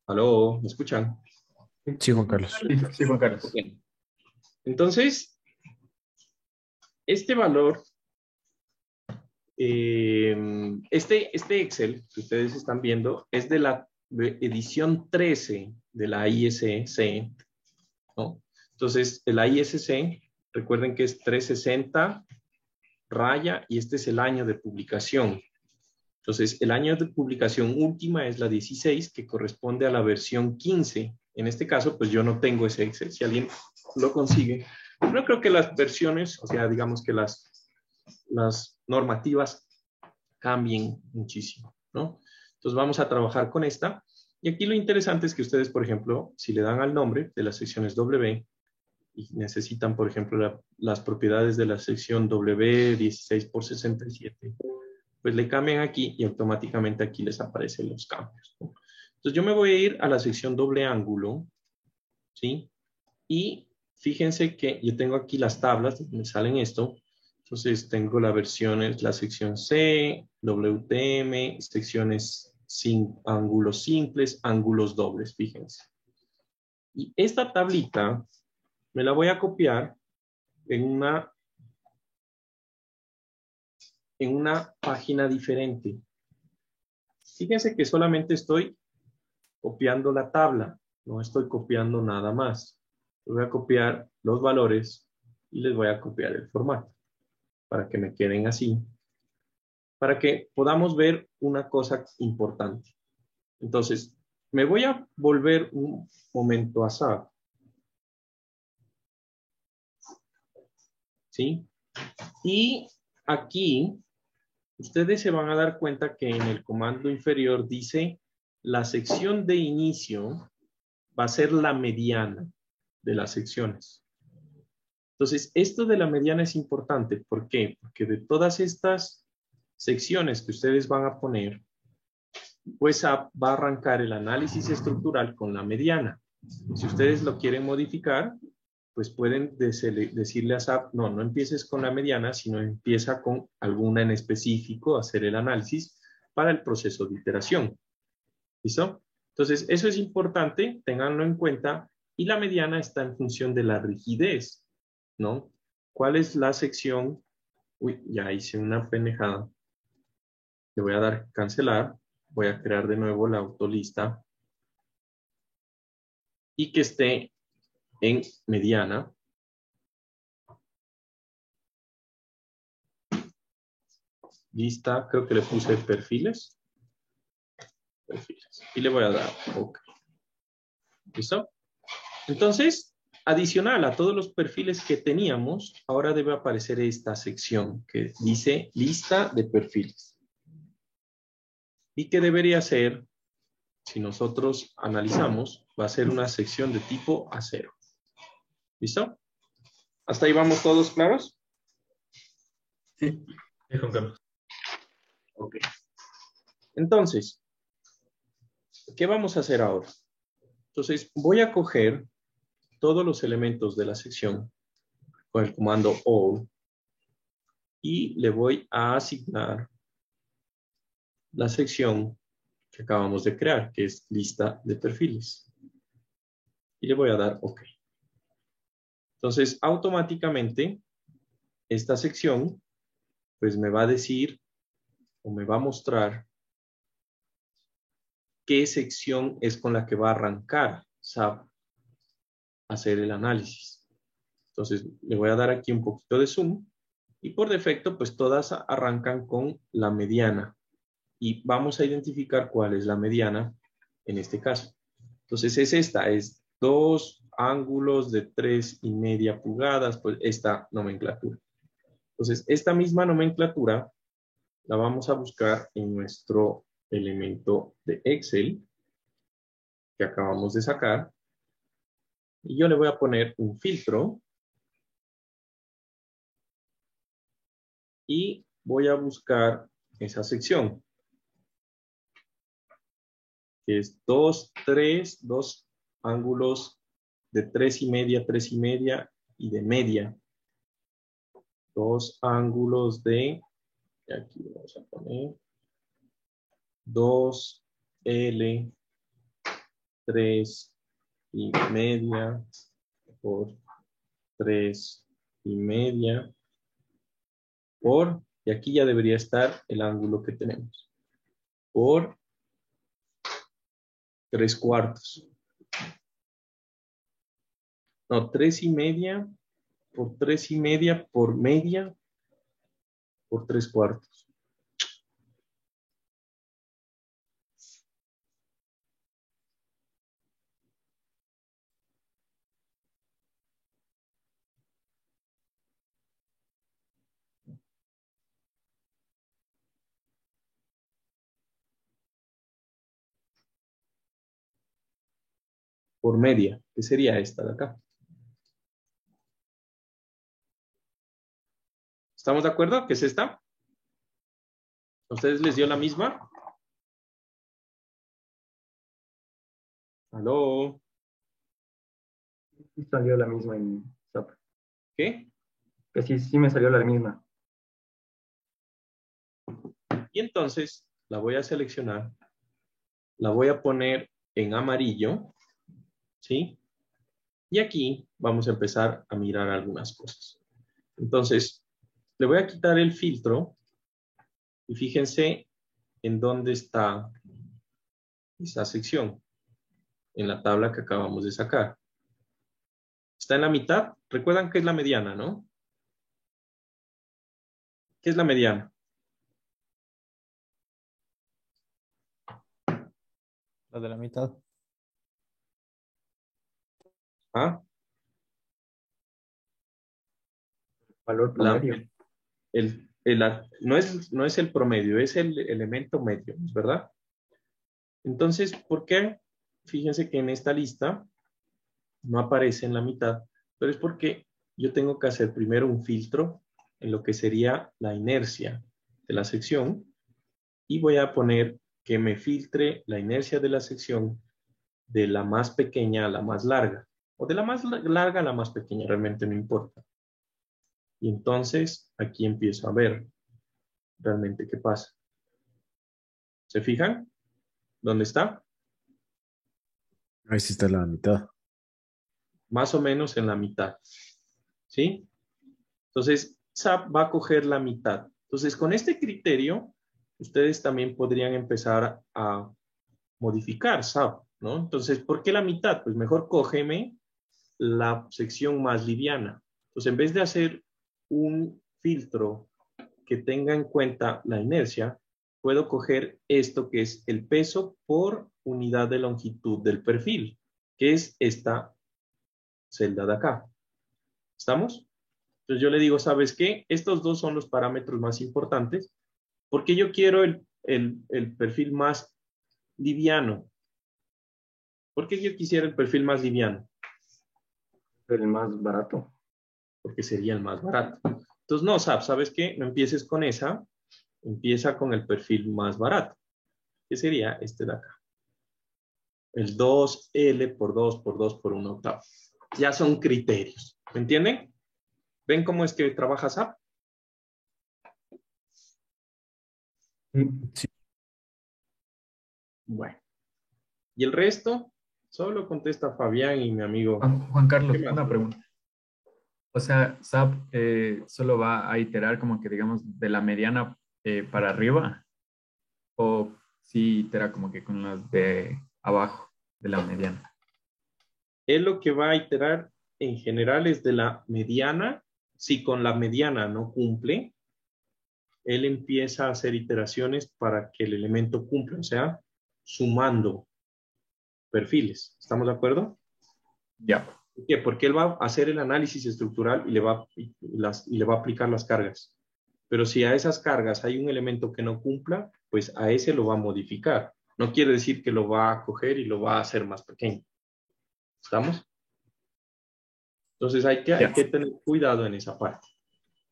¿Aló? ¿Me escuchan? Sí, Juan Carlos. Sí, Juan Carlos. Ok. Entonces, este valor, este Excel que ustedes están viendo es de la edición 13 de la ISC, ¿no? Entonces, el ISC, recuerden que es 360 raya y este es el año de publicación. Entonces, el año de publicación última es la 16, que corresponde a la versión 15. En este caso, pues yo no tengo ese Excel. Si alguien lo consigue. No creo que las versiones, o sea, digamos que las normativas cambien muchísimo, ¿no? Entonces, vamos a trabajar con esta. Y aquí lo interesante es que ustedes, por ejemplo, si le dan al nombre de las secciones W y necesitan, por ejemplo, las propiedades de la sección W16x67, pues le cambian aquí y automáticamente aquí les aparecen los cambios, ¿no? Entonces yo me voy a ir a la sección doble ángulo, ¿sí? Y fíjense que yo tengo aquí las tablas donde me salen esto. Entonces tengo la sección C, WTM, secciones sin ángulos simples, ángulos dobles, fíjense. Y esta tablita me la voy a copiar en una página diferente. Fíjense que solamente estoy copiando la tabla, no estoy copiando nada más. Voy a copiar los valores y les voy a copiar el formato para que me queden así, para que podamos ver una cosa importante. Entonces, me voy a volver un momento a SAP ¿sí? Y aquí ustedes se van a dar cuenta que en el comando inferior dice la sección de inicio va a ser la mediana de las secciones. Entonces, esto de la mediana es importante. ¿Por qué? Porque de todas estas secciones que ustedes van a poner, pues va a arrancar el análisis estructural con la mediana. Si ustedes lo quieren modificar, pues pueden decirle a SAP, no, no empieces con la mediana, sino empieza con alguna en específico, hacer el análisis para el proceso de iteración. ¿Listo? Entonces, eso es importante, ténganlo en cuenta, y la mediana está en función de la rigidez, ¿no? ¿Cuál es la sección? Uy, ya hice una pendejada. Le voy a dar cancelar, voy a crear de nuevo la autolista y que esté en mediana. Lista, creo que le puse perfiles. Perfiles. Y le voy a dar OK. ¿Listo? Entonces, adicional a todos los perfiles que teníamos, ahora debe aparecer esta sección que dice lista de perfiles. Y que debería ser, si nosotros analizamos, va a ser una sección de tipo A0. ¿Listo? ¿Hasta ahí vamos todos claros? Sí, Juan Carlos. Ok. Entonces, ¿qué vamos a hacer ahora? Entonces, voy a coger todos los elementos de la sección con el comando all y le voy a asignar la sección que acabamos de crear, que es lista de perfiles. Y le voy a dar OK. Entonces, automáticamente, esta sección, pues me va a decir o me va a mostrar qué sección es con la que va a arrancar SAP a hacer el análisis. Entonces, le voy a dar aquí un poquito de zoom y por defecto, pues todas arrancan con la mediana y vamos a identificar cuál es la mediana en este caso. Entonces, es esta, es 2 ángulos de 3,5 pulgadas, pues esta nomenclatura. Entonces, esta misma nomenclatura la vamos a buscar en nuestro elemento de Excel que acabamos de sacar. Y yo le voy a poner un filtro. Y voy a buscar esa sección. Que es 2, 3, 2 ángulos de 3,5, 3,5 y de media. 2 ángulos de, y aquí vamos a poner 2L, 3,5 por 3,5 por, y aquí ya debería estar el ángulo que tenemos, por 3/4. No, 3,5 por 3,5 por media por 3/4. Por media, que sería esta de acá. ¿Estamos de acuerdo? ¿Qué es esta? ¿A ustedes les dio la misma? ¿Aló? Sí salió la misma en SAP. ¿Qué? Que sí me salió la misma. Y entonces la voy a seleccionar, la voy a poner en amarillo, ¿sí? Y aquí vamos a empezar a mirar algunas cosas. Entonces, le voy a quitar el filtro y fíjense en dónde está esa sección, en la tabla que acabamos de sacar. Está en la mitad. Recuerdan que es la mediana, ¿no? ¿Qué es la mediana? La de la mitad. ¿Ah? Valor La- promedio. no es el promedio, es el elemento medio, ¿verdad? Entonces, ¿por qué? Fíjense que en esta lista no aparece en la mitad, pero es porque yo tengo que hacer primero un filtro en lo que sería la inercia de la sección y voy a poner que me filtre la inercia de la sección de la más pequeña a la más larga, o de la más larga a la más pequeña, realmente no importa. Y entonces aquí empiezo a ver realmente qué pasa. ¿Se fijan? ¿Dónde está? Ahí sí está la mitad. Más o menos en la mitad. ¿Sí? Entonces, SAP va a coger la mitad. Entonces, con este criterio, ustedes también podrían empezar a modificar SAP, ¿no? Entonces, ¿por qué la mitad? Pues mejor cógeme la sección más liviana. Entonces, en vez de hacer un filtro que tenga en cuenta la inercia, puedo coger esto que es el peso por unidad de longitud del perfil, que es esta celda de acá. ¿Estamos? Entonces yo le digo, ¿sabes qué? Estos dos son los parámetros más importantes porque yo quiero el perfil más liviano. ¿Por qué yo quisiera el perfil más liviano? El más barato. Porque sería el más barato. Entonces, no, ¿sabes qué? No empieces con esa, empieza con el perfil más barato, que sería este de acá. El 2L por 2 por 2 por 1 octavo. Ya son criterios. ¿Me entienden? ¿Ven cómo es que trabaja SAP? Sí. Bueno. ¿Y el resto? Solo contesta Fabián y mi amigo. Juan ¿Qué Carlos, más? una pregunta. O sea, SAP solo va a iterar como que digamos de la mediana para arriba o sí itera como que con las de abajo de la mediana. Él lo que va a iterar en general es de la mediana. Si con la mediana no cumple, él empieza a hacer iteraciones para que el elemento cumpla, o sea, sumando perfiles. ¿Estamos de acuerdo? Ya. ¿Por qué? Porque él va a hacer el análisis estructural y le va a aplicar las cargas. Pero si a esas cargas hay un elemento que no cumpla, pues a ese lo va a modificar. No quiere decir que lo va a coger y lo va a hacer más pequeño. ¿Estamos? Entonces hay Ya. que tener cuidado en esa parte.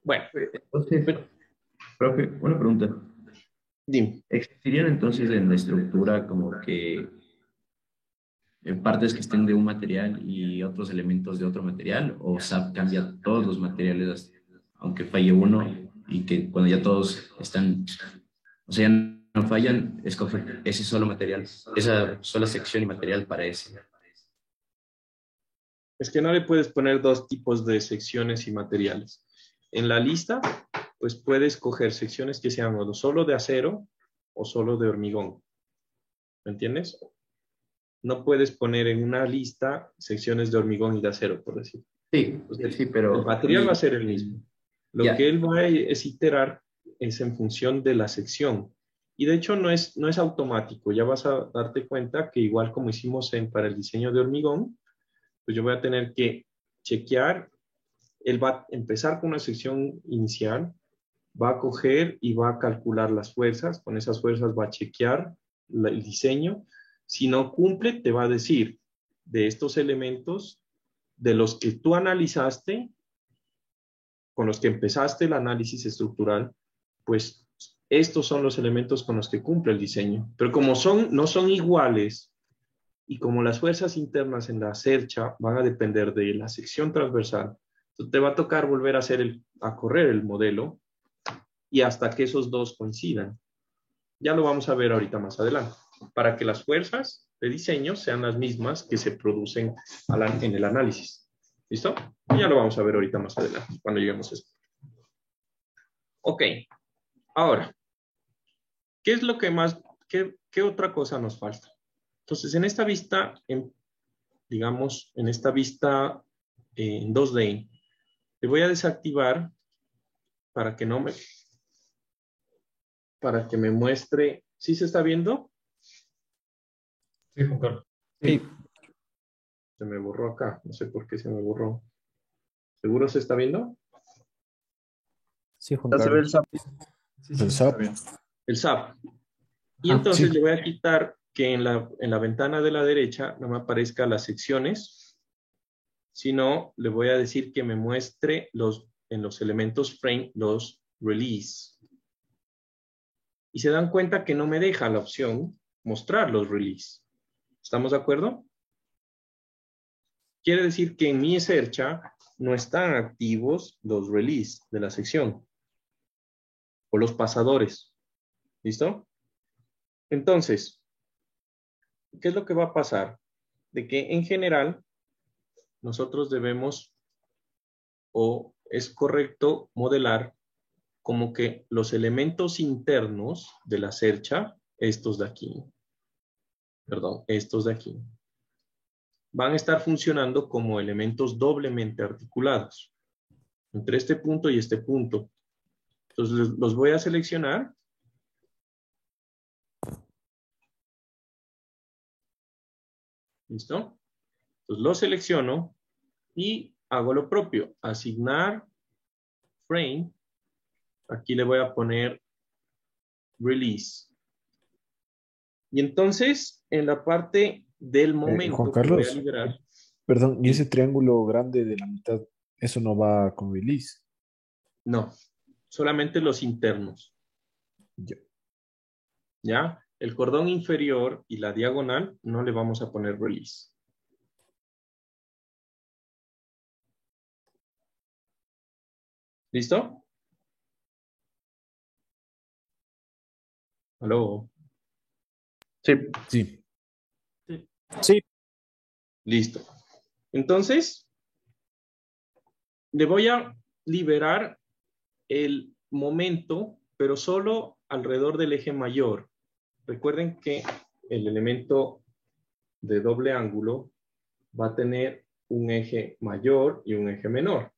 Bueno, Entonces, pero, profe, una pregunta. dime. ¿Existirían entonces en la estructura como que partes que estén de un material y otros elementos de otro material? ¿O SAP cambia todos los materiales, aunque falle uno, y que cuando ya todos están, o sea, ya no fallan, escoge ese solo material, esa sola sección y material para ese? Es que no le puedes poner dos tipos de secciones y materiales. En la lista, pues puedes coger secciones que sean o solo de acero o solo de hormigón. ¿Me entiendes? No puedes poner en una lista secciones de hormigón y de acero, por decir. Sí, Entonces, sí, el pero material va a ser el mismo. Lo ya, que él va a es iterar es en función de la sección. Y de hecho no es automático. Ya vas a darte cuenta que igual como hicimos para el diseño de hormigón, pues yo voy a tener que chequear. Él va a empezar con una sección inicial, va a coger y va a calcular las fuerzas. Con esas fuerzas va a chequear el diseño. Si no cumple, te va a decir de estos elementos, de los que tú analizaste, con los que empezaste el análisis estructural, pues estos son los elementos con los que cumple el diseño. Pero como no son iguales y como las fuerzas internas en la cercha van a depender de la sección transversal, te va a tocar volver a correr el modelo y hasta que esos dos coincidan. Ya lo vamos a ver ahorita más adelante, para que las fuerzas de diseño sean las mismas que se producen en el análisis. ¿Listo? Ya lo vamos a ver ahorita más adelante, cuando lleguemos a eso. Ok, ahora, ¿qué es lo que más, qué otra cosa nos falta? Entonces, en esta vista, digamos, en esta vista en 2D, le voy a desactivar para que no me, para que me muestre, ¿sí se está viendo? Sí, Juan Carlos. Sí, Se me borró acá, no sé por qué se me borró. ¿Seguro se está viendo? Sí, Juan Ya se ve el Carlos. SAP. Sí, El está SAP. bien. El SAP. Y Ah, entonces sí. le voy a quitar que en la ventana de la derecha no me aparezcan las secciones, sino le voy a decir que me muestre en los elementos frame los release. Y se dan cuenta que no me deja la opción mostrar los release. ¿Estamos de acuerdo? Quiere decir que en mi searcha no están activos los release de la sección o los pasadores. ¿Listo? Entonces, ¿qué es lo que va a pasar? De que en general nosotros debemos o es correcto modelar como que los elementos internos de la cercha, estos de aquí, perdón, estos de aquí, van a estar funcionando como elementos doblemente articulados entre este punto y este punto. Entonces los voy a seleccionar. ¿Listo? Entonces lo selecciono y hago lo propio. Asignar frame. Aquí le voy a poner release. Y entonces, en la parte del Juan momento que voy a Carlos, liberar, perdón, ¿y ese ¿sí? triángulo grande de la mitad, eso no va con release? No, solamente los internos. Ya. ¿Ya? El cordón inferior y la diagonal no le vamos a poner release. ¿Listo? ¿Aló? Sí. Sí. Sí. Listo. Entonces, le voy a liberar el momento, pero solo alrededor del eje mayor. Recuerden que el elemento de doble ángulo va a tener un eje mayor y un eje menor.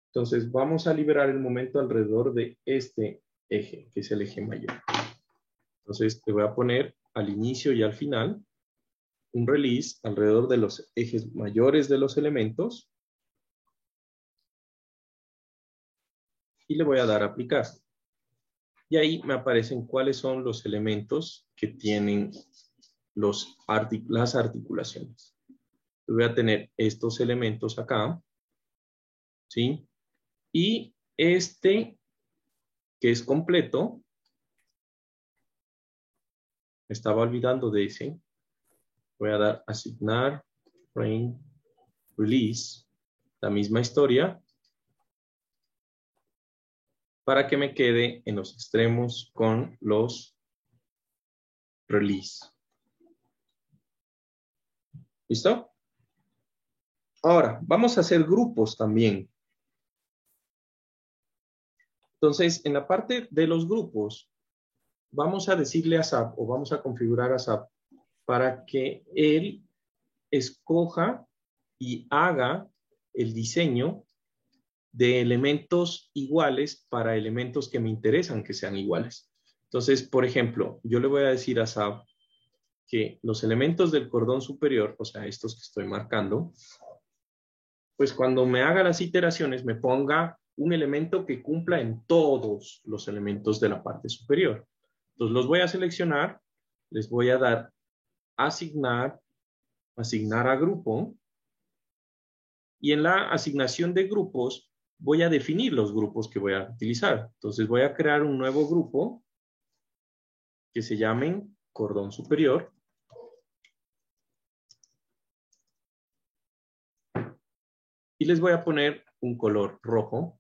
Entonces, vamos a liberar el momento alrededor de este eje, que es el eje mayor. Entonces, te voy a poner al inicio y al final un release alrededor de los ejes mayores de los elementos y le voy a dar a aplicar. Y ahí me aparecen cuáles son los elementos que tienen las articulaciones. Voy a tener estos elementos acá, ¿sí? Y este, que es completo, me estaba olvidando de ese. Voy a dar asignar, frame, release, la misma historia, para que me quede en los extremos con los release. ¿Listo? Ahora, vamos a hacer grupos también. Entonces, en la parte de los grupos, vamos a decirle a SAP o vamos a configurar a SAP para que él escoja y haga el diseño de elementos iguales para elementos que me interesan que sean iguales. Entonces, por ejemplo, yo le voy a decir a SAP que los elementos del cordón superior, o sea, estos que estoy marcando, pues cuando me haga las iteraciones me ponga un elemento que cumpla en todos los elementos de la parte superior. Entonces los voy a seleccionar, les voy a dar asignar a grupo, y en la asignación de grupos voy a definir los grupos que voy a utilizar. Entonces voy a crear un nuevo grupo que se llamen cordón superior. Y les voy a poner un color rojo.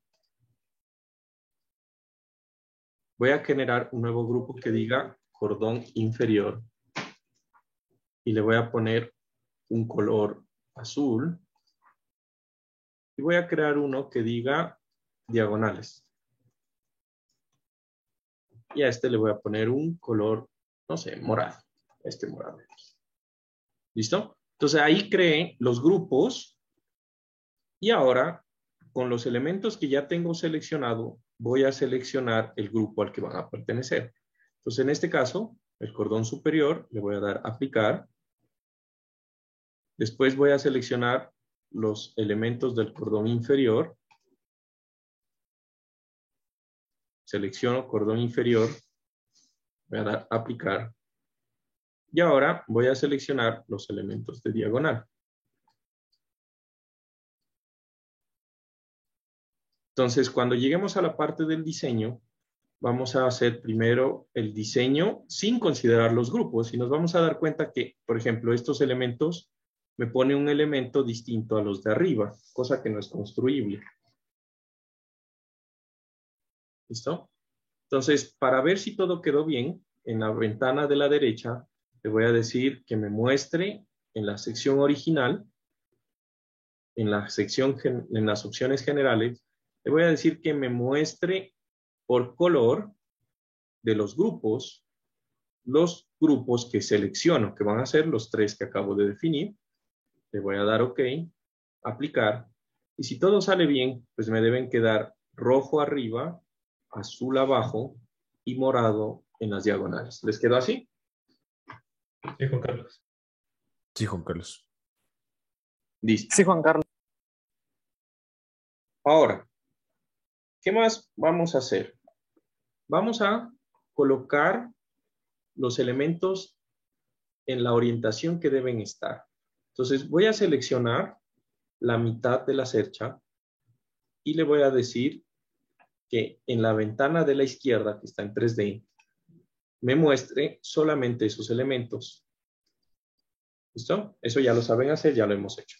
Voy a generar un nuevo grupo que diga cordón inferior. Y le voy a poner un color azul. Y voy a crear uno que diga diagonales. Y a este le voy a poner un color, no sé, morado. Este morado. ¿Listo? Entonces ahí creé los grupos. Y ahora, con los elementos que ya tengo seleccionado, voy a seleccionar el grupo al que van a pertenecer. Entonces, en este caso, el cordón superior, le voy a dar aplicar. Después voy a seleccionar los elementos del cordón inferior. selecciono cordón inferior, voy a dar aplicar, y ahora voy a seleccionar los elementos de diagonal. Entonces, cuando lleguemos a la parte del diseño, vamos a hacer primero el diseño sin considerar los grupos y nos vamos a dar cuenta que, por ejemplo, estos elementos me pone un elemento distinto a los de arriba, cosa que no es construible. ¿Listo? Entonces, para ver si todo quedó bien, en la ventana de la derecha, le voy a decir que me muestre en la sección original, en las opciones generales, le voy a decir que me muestre por color de los grupos que selecciono, que van a ser los 3 que acabo de definir. Le voy a dar OK, aplicar, y si todo sale bien, pues me deben quedar rojo arriba, azul abajo y morado en las diagonales. ¿Les quedó así? Sí, Juan Carlos. Sí, Juan Carlos. Listo. Sí, Juan Carlos. Ahora, ¿qué más vamos a hacer? Vamos a colocar los elementos en la orientación que deben estar. Entonces voy a seleccionar la mitad de la cercha y le voy a decir que en la ventana de la izquierda, que está en 3D, me muestre solamente esos elementos. ¿Listo? Eso ya lo saben hacer, ya lo hemos hecho.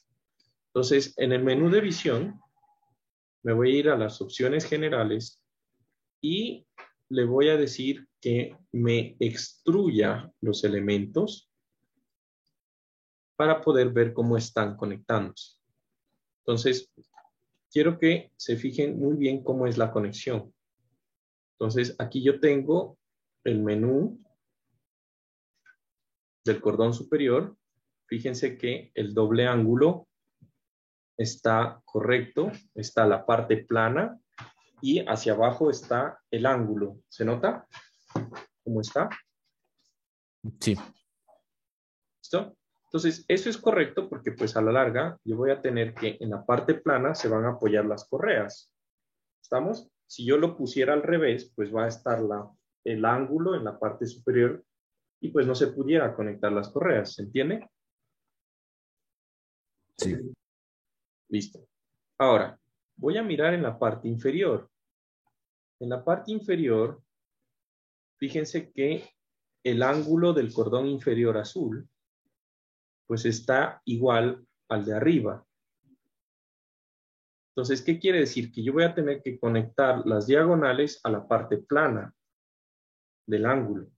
Entonces, en el menú de visión, me voy a ir a las opciones generales y le voy a decir que me extruya los elementos para poder ver cómo están conectándose. Entonces, quiero que se fijen muy bien cómo es la conexión. Entonces, aquí yo tengo el menú del cordón superior. Fíjense que el doble ángulo está correcto, está la parte plana y hacia abajo está el ángulo. ¿Se nota cómo está? Sí. ¿Listo? Entonces, eso es correcto porque pues a la larga yo voy a tener que en la parte plana se van a apoyar las correas. ¿Estamos? Si yo lo pusiera al revés, pues va a estar el ángulo en la parte superior y pues no se pudiera conectar las correas. ¿Se entiende? Sí. Listo. Ahora, voy a mirar en la parte inferior. En la parte inferior, fíjense que el ángulo del cordón inferior azul pues está igual al de arriba. Entonces, ¿qué quiere decir? Que yo voy a tener que conectar las diagonales a la parte plana del ángulo.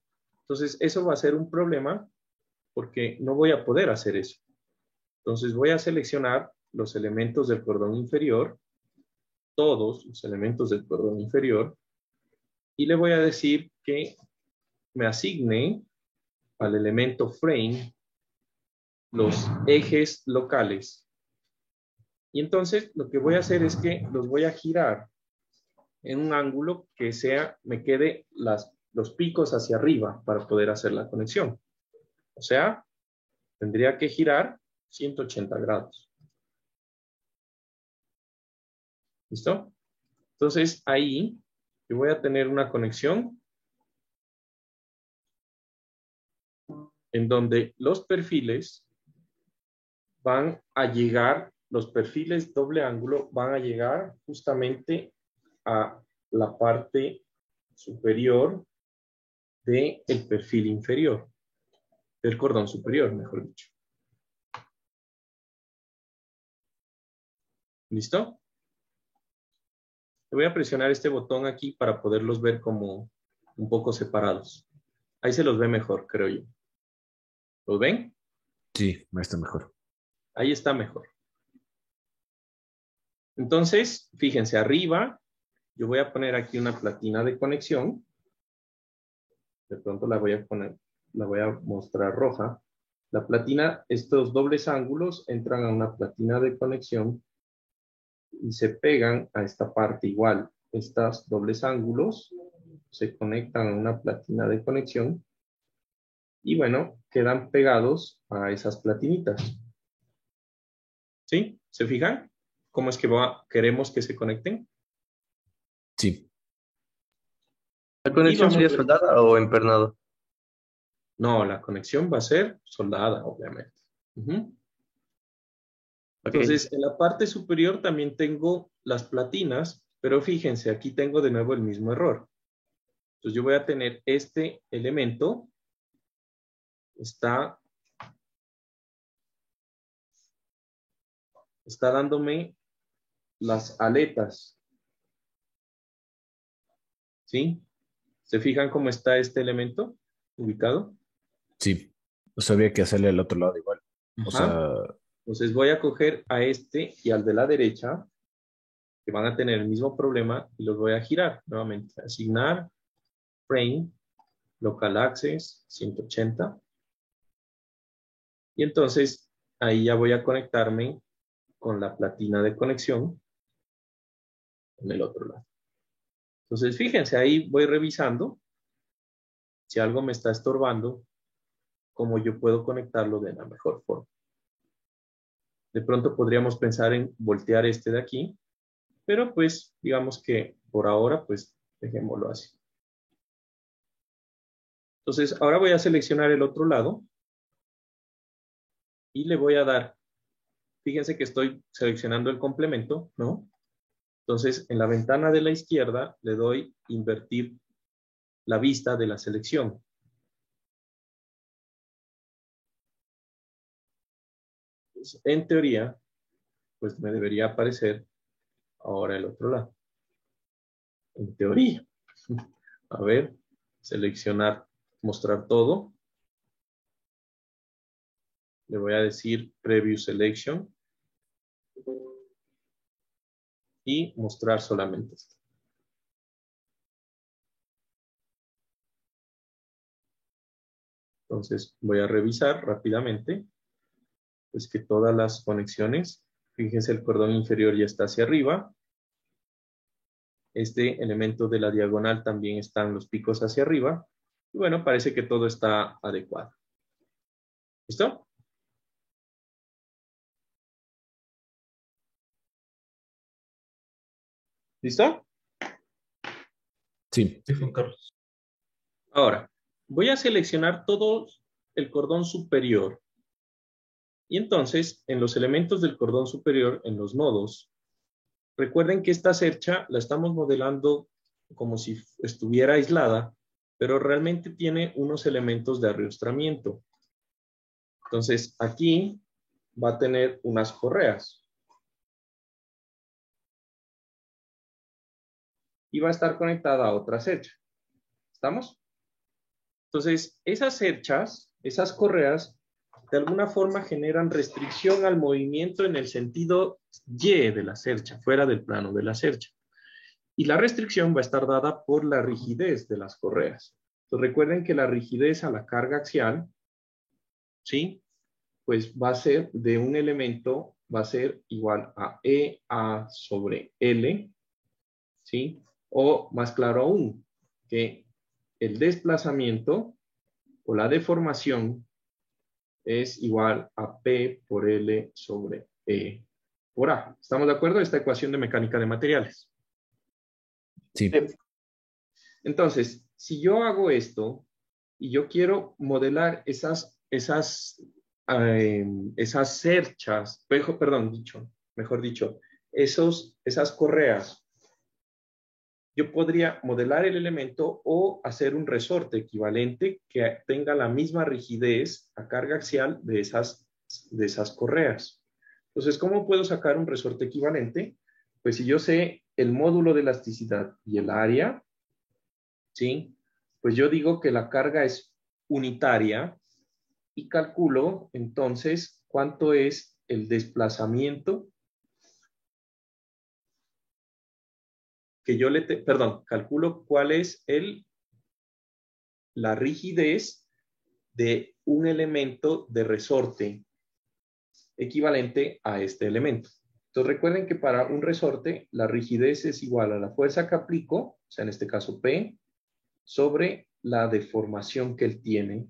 Entonces, eso va a ser un problema porque no voy a poder hacer eso. Entonces, voy a seleccionar los elementos del cordón inferior, todos los elementos del cordón inferior, y le voy a decir que me asigne al elemento frame los ejes locales. Y entonces lo que voy a hacer es que los voy a girar en un ángulo que me quede los picos hacia arriba para poder hacer la conexión. O sea, tendría que girar 180 grados. ¿Listo? Entonces ahí yo voy a tener una conexión en donde los perfiles van a llegar, los perfiles doble ángulo van a llegar justamente a la parte superior del perfil inferior, del cordón superior, mejor dicho. ¿Listo? Le voy a presionar este botón aquí para poderlos ver como un poco separados. Ahí se los ve mejor, creo yo. ¿Los ven? Sí, ahí está mejor. Ahí está mejor. Entonces, fíjense, arriba yo voy a poner aquí una platina de conexión. De pronto la voy a mostrar roja. La platina, estos dobles ángulos entran a una platina de conexión y se pegan a esta parte igual. Estos dobles ángulos se conectan a una platina de conexión y bueno, quedan pegados a esas platinitas. ¿Sí? ¿Se fijan? ¿Cómo es que queremos que se conecten? Sí. ¿La conexión sería soldada o empernado? No, la conexión va a ser soldada, obviamente. Ujú. Ok. Entonces, en la parte superior también tengo las platinas, pero fíjense, aquí tengo de nuevo el mismo error. Entonces, yo voy a tener este elemento, está dándome las aletas, ¿sí? ¿Se fijan cómo está este elemento ubicado? Sí, no sabía que hacerle al otro lado igual. O Ajá. sea, Entonces voy a coger a este y al de la derecha, que van a tener el mismo problema, y los voy a girar nuevamente. Asignar, frame, local access, 180. Y entonces ahí ya voy a conectarme con la platina de conexión en el otro lado. Entonces fíjense, ahí voy revisando si algo me está estorbando, cómo yo puedo conectarlo de la mejor forma. De pronto podríamos pensar en voltear este de aquí, pero pues digamos que por ahora pues dejémoslo así. Entonces ahora voy a seleccionar el otro lado y le voy a dar, fíjense que estoy seleccionando el complemento, ¿no? Entonces en la ventana de la izquierda le doy invertir la vista de la selección. Entonces, en teoría, pues me debería aparecer ahora el otro lado. En teoría. A ver, seleccionar, mostrar todo. Le voy a decir Preview Selection. Y mostrar solamente esto. Entonces voy a revisar rápidamente. Pues que todas las conexiones, fíjense el cordón inferior ya está hacia arriba. Este elemento de la diagonal también están los picos hacia arriba. Y bueno, parece que todo está adecuado. ¿Listo? ¿Listo? sí. Sí, Juan Carlos. Ahora, voy a seleccionar todo el cordón superior. Y entonces, en los elementos del cordón superior, en los nodos, recuerden que esta cercha la estamos modelando como si estuviera aislada, pero realmente tiene unos elementos de arrastramiento. Entonces, aquí va a tener unas correas. Y va a estar conectada a otra cercha. ¿Estamos? Entonces, esas cerchas, esas correas, de alguna forma generan restricción al movimiento en el sentido Y de la cercha, fuera del plano de la cercha. Y la restricción va a estar dada por la rigidez de las correas. Entonces, recuerden que la rigidez a la carga axial, ¿sí? Pues va a ser de un elemento, va a ser igual a EA sobre L, ¿sí? O más claro aún, que el desplazamiento o la deformación es igual a P por L sobre E por A. ¿Estamos de acuerdo? Esta ecuación de mecánica de materiales. Sí. Entonces, si yo hago esto y yo quiero modelar esas cerchas, mejor dicho, esas correas, yo podría modelar el elemento o hacer un resorte equivalente que tenga la misma rigidez a carga axial de esas correas. Entonces, ¿cómo puedo sacar un resorte equivalente? Pues si yo sé el módulo de elasticidad y el área, ¿sí? Pues yo digo que la carga es unitaria y calculo entonces cuánto es el desplazamiento que yo calculo cuál es la rigidez de un elemento de resorte equivalente a este elemento. Entonces recuerden que para un resorte la rigidez es igual a la fuerza que aplico, o sea en este caso P, sobre la deformación que él tiene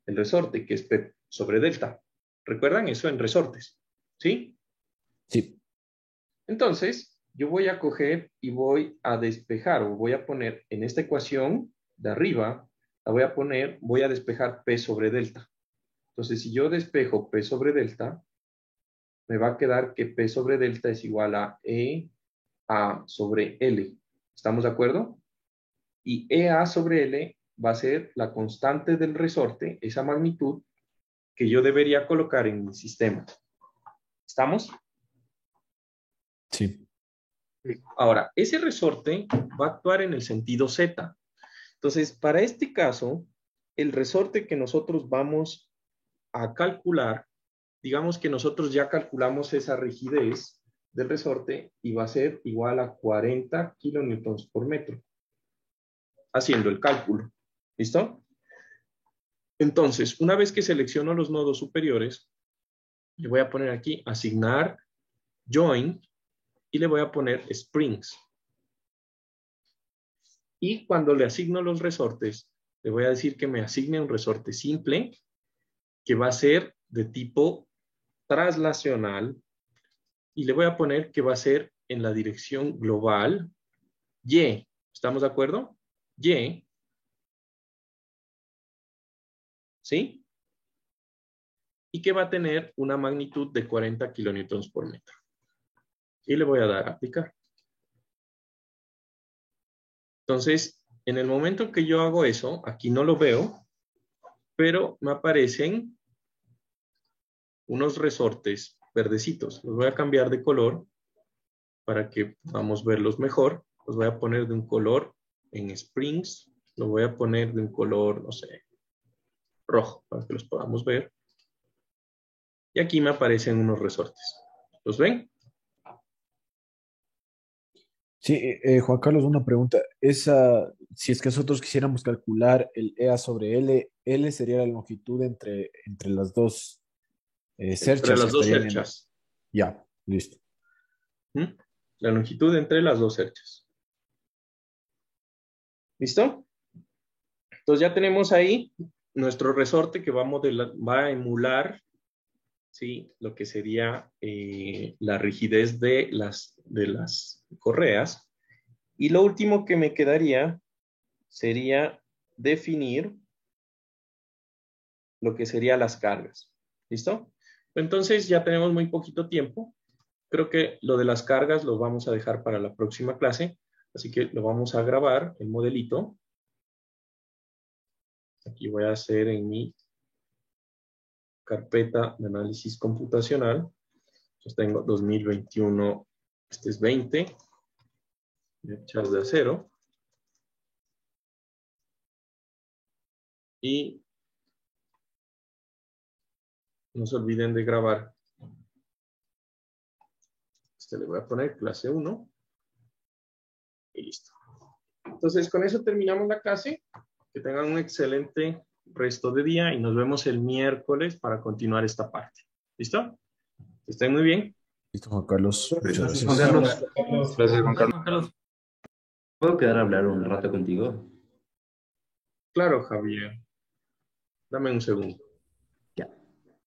el resorte, que es P sobre delta. ¿Recuerdan eso en resortes? ¿Sí? Sí. Entonces, yo voy a coger y voy a despejar o voy a poner en esta ecuación de arriba la voy a poner, voy a despejar P sobre delta. Entonces, si yo despejo P sobre delta, me va a quedar que P sobre delta es igual a EA sobre L. ¿Estamos de acuerdo? Y EA sobre L va a ser la constante del resorte, esa magnitud que yo debería colocar en mi sistema. ¿Estamos? Sí. Ahora, ese resorte va a actuar en el sentido Z. Entonces, para este caso, el resorte que nosotros vamos a calcular, digamos que nosotros ya calculamos esa rigidez del resorte y va a ser igual a 40 kilonewtons por metro, haciendo el cálculo. ¿Listo? Entonces, una vez que selecciono los nodos superiores, le voy a poner aquí asignar join y le voy a poner springs. Y cuando le asigno los resortes, le voy a decir que me asigne un resorte simple que va a ser de tipo traslacional y le voy a poner que va a ser en la dirección global Y. ¿Estamos de acuerdo? Y. ¿Sí? Y que va a tener una magnitud de 40 kilonewtons por metro. Y le voy a dar a aplicar. Entonces, en el momento que yo hago eso, aquí no lo veo, pero me aparecen unos resortes verdecitos. Los voy a cambiar de color para que podamos verlos mejor. Los voy a poner de un color en Springs. Lo voy a poner de un color, no sé, rojo, para que los podamos ver. Y aquí me aparecen unos resortes. ¿Los ven? Sí, Juan Carlos, una pregunta. Si es que nosotros quisiéramos calcular el EA sobre L, L sería la longitud entre las dos cerchas. Entre las dos cerchas. Ya, listo. La longitud entre las dos cerchas. ¿Listo? Entonces ya tenemos ahí nuestro resorte que va a emular, ¿sí?, lo que sería la rigidez de las correas. Y lo último que me quedaría sería definir lo que serían las cargas. ¿Listo? Entonces ya tenemos muy poquito tiempo. Creo que lo de las cargas lo vamos a dejar para la próxima clase. Así que lo vamos a grabar, el modelito. Aquí voy a hacer en mi carpeta de análisis computacional. Entonces tengo 2021, este es 20, flechas de acero. Y no se olviden de grabar. Este le voy a poner clase 1. Y listo. Entonces con eso terminamos la clase. Que tengan un excelente resto de día y nos vemos el miércoles para continuar esta parte. ¿Listo? Que estén muy bien. Listo, Juan Carlos. Muchas Gracias, gracias. Juan Carlos. Gracias, Juan Carlos. ¿Puedo quedar a hablar un rato contigo? Claro, Javier. Dame un segundo.